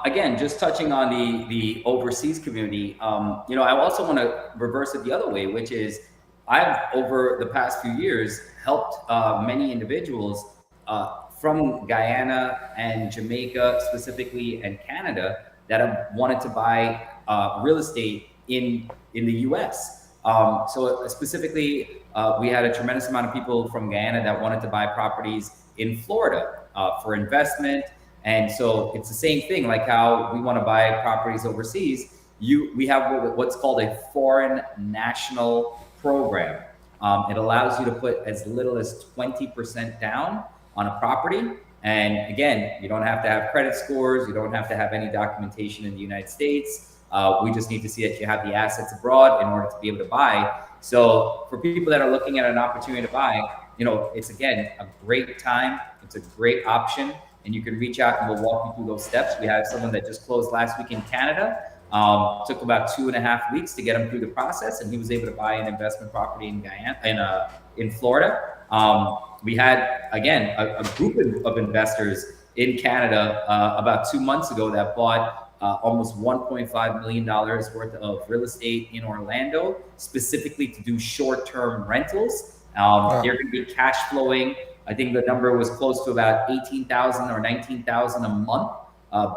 B: Again, just touching on the overseas community. I also want to reverse it the other way, which is I've over the past few years helped many individuals from Guyana and Jamaica specifically, and Canada, that have wanted to buy real estate in the U.S. So specifically, we had a tremendous amount of people from Guyana that wanted to buy properties in Florida for investment. And so it's the same thing, like how we want to buy properties overseas. We have what's called a foreign national program. It allows you to put as little as 20% down on a property, And again, you don't have to have credit scores. You don't have to have any documentation in the United States. We just need to see that you have the assets abroad in order to be able to buy. So for people that are looking at an opportunity to buy, it's again a great time. It's a great option, and you can reach out and we'll walk you through those steps. We have someone that just closed last week in Canada. Took about 2.5 weeks to get him through the process, and he was able to buy an investment property in Guyana, in Florida. We had again a group of investors in Canada about 2 months ago that bought almost $1.5 million worth of real estate in Orlando, specifically to do short-term rentals. They're going to be cash flowing. I think the number was close to about 18,000 or 19,000 a month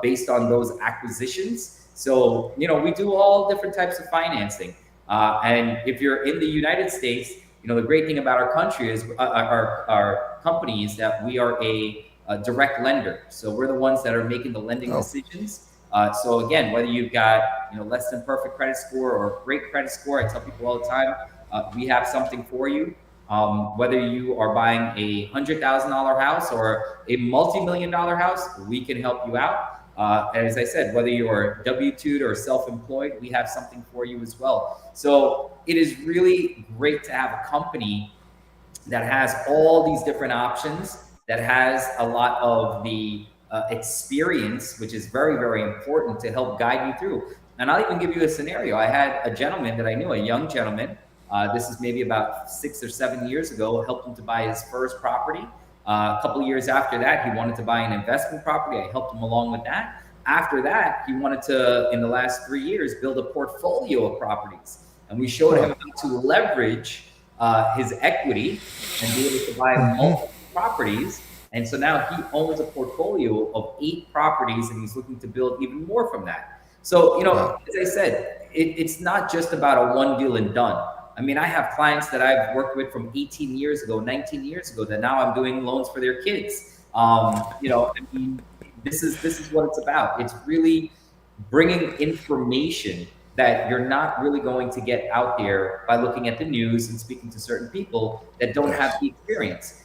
B: based on those acquisitions. So, we do all different types of financing. And if you're in the United States, the great thing about our country is our company is that we are a direct lender. So we're the ones that are making the lending decisions. So again, whether you've got less than perfect credit score or great credit score, I tell people all the time, we have something for you. Whether you are buying a $100,000 house or a multi-million-dollar house, we can help you out. And as I said, whether you're W-2'd or self-employed, we have something for you as well. So it is really great to have a company that has all these different options, that has a lot of the experience, which is very, very important to help guide you through. And I'll even give you a scenario. I had a gentleman that I knew, a young gentleman. This is maybe about 6 or 7 years ago, helped him to buy his first property. A couple of years after that, he wanted to buy an investment property. I helped him along with that. After that, he wanted to, in the last 3 years, build a portfolio of properties. And we showed him how to leverage his equity and be able to buy multiple properties. And so now he owns a portfolio of 8 properties, and he's looking to build even more from that. So, as I said, it's not just about a one deal and done. I mean, I have clients that I've worked with from 18 years ago, 19 years ago, that now I'm doing loans for their kids. I mean, this is what it's about. It's really bringing information that you're not really going to get out there by looking at the news and speaking to certain people that don't have the experience.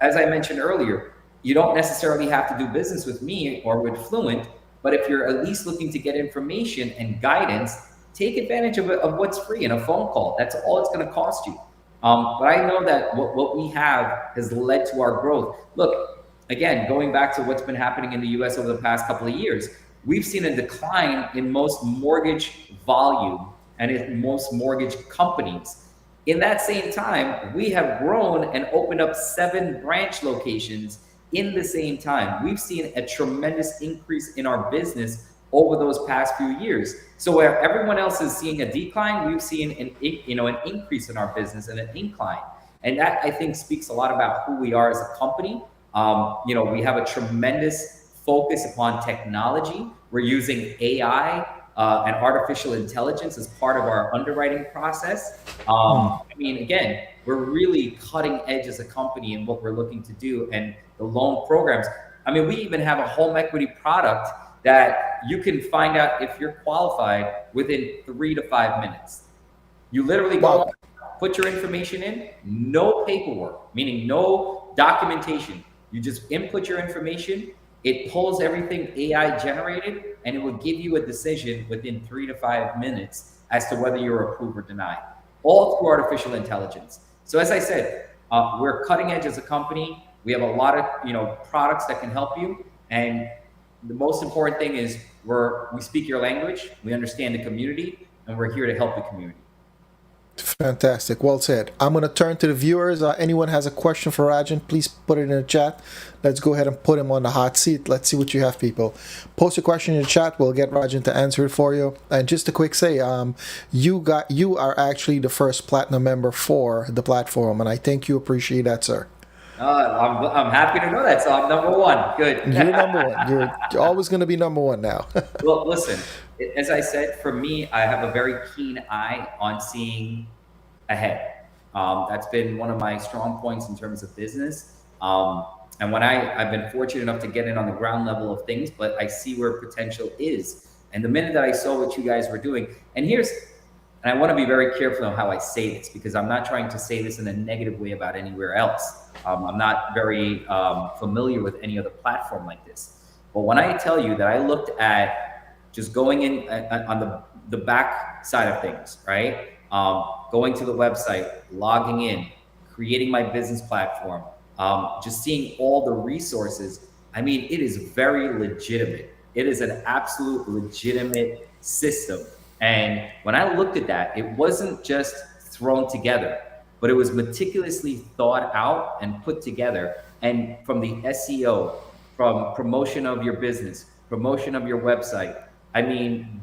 B: As I mentioned earlier, you don't necessarily have to do business with me or with Fluent, but if you're at least looking to get information and guidance, take advantage of what's free in a phone call. That's all it's going to cost you. But I know that what we have has led to our growth. Look, again, going back to what's been happening in the US over the past couple of years, we've seen a decline in most mortgage volume and in most mortgage companies. In that same time, we have grown and opened up 7 branch locations in the same time. We've seen a tremendous increase in our business over those past few years. So where everyone else is seeing a decline, we've seen an increase in our business and an incline. And that, I think, speaks a lot about who we are as a company. We have a tremendous focus upon technology. We're using AI and artificial intelligence as part of our underwriting process. I mean, again, we're really cutting edge as a company in what we're looking to do and the loan programs. I mean, we even have a home equity product that you can find out if you're qualified within 3 to 5 minutes. You literally go on, put your information in, no paperwork, meaning no documentation. You just input your information, it pulls everything AI generated, and it will give you a decision within 3 to 5 minutes as to whether you're approved or denied, all through artificial intelligence. So as I said, we're cutting edge as a company. We have a lot of products that can help you, and the most important thing is we speak your language, we understand the community, and we're here to help the community.
A: Fantastic. Well said. I'm going to turn to the viewers. Anyone has a question for Rajin, please put it in the chat. Let's go ahead and put him on the hot seat. Let's see what you have, people. Post a question in the chat. We'll get Rajin to answer it for you. And just a quick say, you are actually the first platinum member for the platform, and I think you appreciate that, sir.
B: I'm happy to know that. So I'm number 1. Good.
A: You're number 1. You're always going to be number 1 now.
B: Well, listen, as I said, for me, I have a very keen eye on seeing ahead. That's been one of my strong points in terms of business. And when I've been fortunate enough to get in on the ground level of things, but I see where potential is. And the minute that I saw what you guys were doing, and here's and I want to be very careful of how I say this because I'm not trying to say this in a negative way about anywhere else. I'm not very familiar with any other platform like this. But when I tell you that I looked at just going in on the back side of things, right? Going to the website, logging in, creating my business platform, just seeing all the resources. I mean, it is very legitimate. It is an absolute legitimate system. And when I looked at that, it wasn't just thrown together, but it was meticulously thought out and put together. And from the SEO, from promotion of your business, promotion of your website. I mean,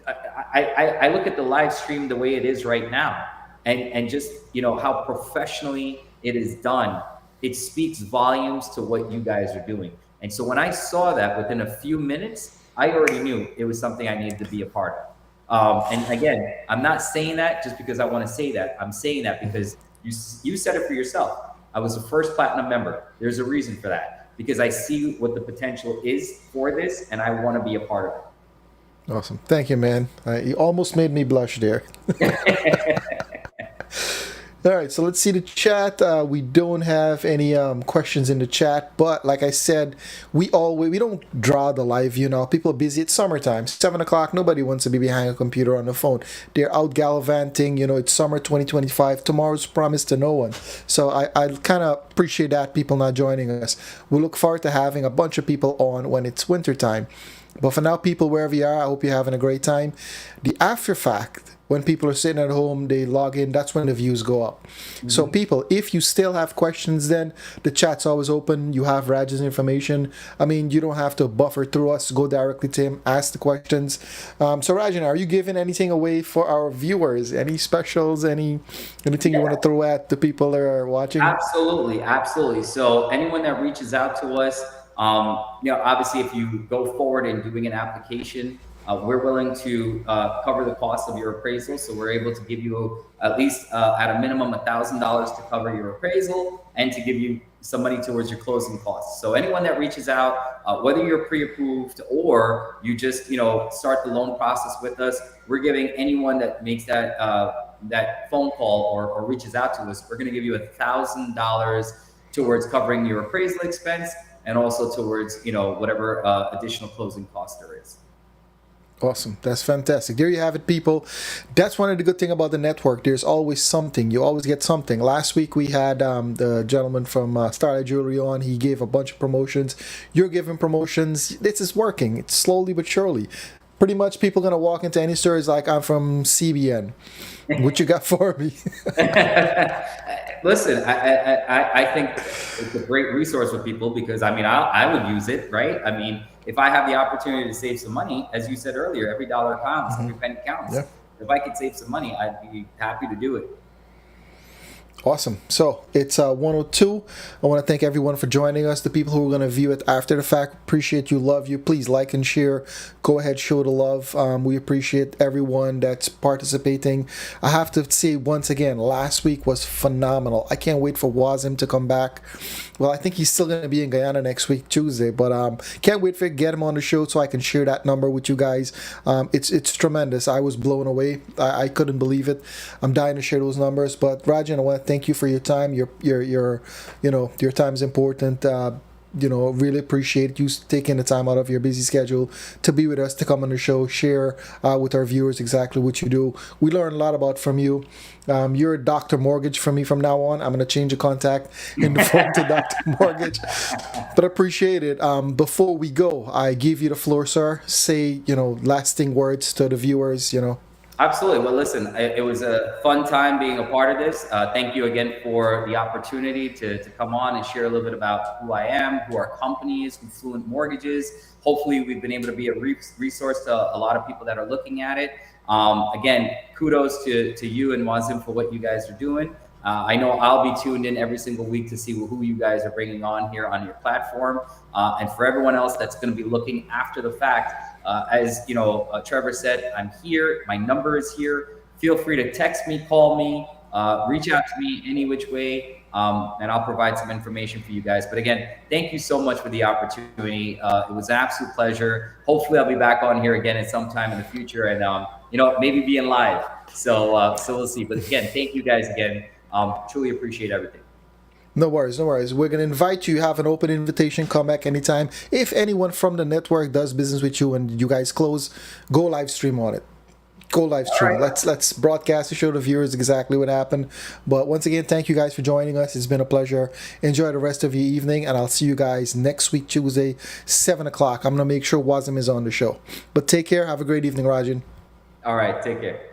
B: I look at the live stream the way it is right now, and just how professionally it is done. It speaks volumes to what you guys are doing. And so when I saw that within a few minutes, I already knew it was something I needed to be a part of. And again, I'm not saying that just because I want to say that. I'm saying that because you said it for yourself. I was the first platinum member. There's a reason for that because I see what the potential is for this, and I want to be a part of it.
A: Awesome. Thank you, man. You almost made me blush there. All right, so let's see the chat. We don't have any questions in the chat, but like I said, we don't draw the live view now. People are busy. It's summertime, 7 o'clock. Nobody wants to be behind a computer on the phone. They're out gallivanting. It's summer 2025. Tomorrow's promised to no one. So I kind of appreciate that people not joining us. We look forward to having a bunch of people on when it's wintertime. But for now, people, wherever you are, I hope you're having a great time. The after fact, when people are sitting at home, they log in, that's when the views go up. Mm-hmm. So people, if you still have questions, then the chat's always open. You have Raj's information. I mean, you don't have to buffer through us. Go directly to him, ask the questions. So Rajin, are you giving anything away for our viewers? Any specials, anything you want to throw at the people that are watching?
B: Absolutely, absolutely. So anyone that reaches out to us, obviously if you go forward in doing an application, we're willing to cover the cost of your appraisal. So we're able to give you at least at a minimum $1,000 to cover your appraisal and to give you some money towards your closing costs. So anyone that reaches out, whether you're pre-approved or you just start the loan process with us, we're giving anyone that makes that phone call or reaches out to us, we're going to give you $1,000 towards covering your appraisal expense and also towards whatever additional closing cost there is.
A: Awesome. That's fantastic. There you have it, people. That's one of the good things about the network. There's always something. You always get something. Last week we had the gentleman from Starlight Jewelry on. He gave a bunch of promotions. You're giving promotions. This is working. It's slowly but surely. Pretty much people going to walk into any stores like, I'm from CBN. What you got for me?
B: Listen, I think it's a great resource for people because, I would use it, right? If I have the opportunity to save some money, as you said earlier, every dollar counts, every penny counts. Yeah. If I could save some money, I'd be happy to do it.
A: Awesome. So it's 1:02. I want to thank everyone for joining us. The people who are going to view it after the fact, appreciate you, love you. Please like and share. Go ahead, show the love. We appreciate everyone that's participating. I have to say once again, last week was phenomenal. I can't wait for Wazim to come back. Well, I think he's still going to be in Guyana next week, Tuesday, but can't wait to get him on the show so I can share that number with you guys. It's tremendous. I was blown away. I couldn't believe it. I'm dying to share those numbers. But Rajin, I want to thank you for your time. Your time is important. Really appreciate you taking the time out of your busy schedule to be with us, to come on the show, share with our viewers exactly what you do. We learn a lot from you. You're Dr. Mortgage for me from now on. I'm going to change the contact in the phone to Dr. Mortgage. But I appreciate it. Before we go, I give you the floor, sir. Say, lasting words to the viewers,
B: Absolutely. Well, listen, it was a fun time being a part of this. Thank you again for the opportunity to come on and share a little bit about who I am, who our company is, who Fluent Mortgage is. Hopefully, we've been able to be a resource to a lot of people that are looking at it. Again, kudos to you and Wazim for what you guys are doing. I know I'll be tuned in every single week to see who you guys are bringing on here on your platform. And for everyone else that's going to be looking after the fact, as Trevor said, I'm here. My number is here. Feel free to text me, call me, reach out to me any which way, and I'll provide some information for you guys. But again, thank you so much for the opportunity. It was an absolute pleasure. Hopefully, I'll be back on here again at some time in the future. And maybe being live. So we'll see. But again, thank you guys again. Truly appreciate everything.
A: No worries, no worries. We're going to invite you. You have an open invitation. Come back anytime. If anyone from the network does business with you and you guys close, go live stream on it. Go live stream.
B: All right.
A: Let's broadcast to show the viewers exactly what happened. But once again, thank you guys for joining us. It's been a pleasure. Enjoy the rest of your evening, and I'll see you guys next week, Tuesday, 7 o'clock. I'm going to make sure Wazim is on the show. But take care. Have a great evening, Rajin.
B: All right. Take care.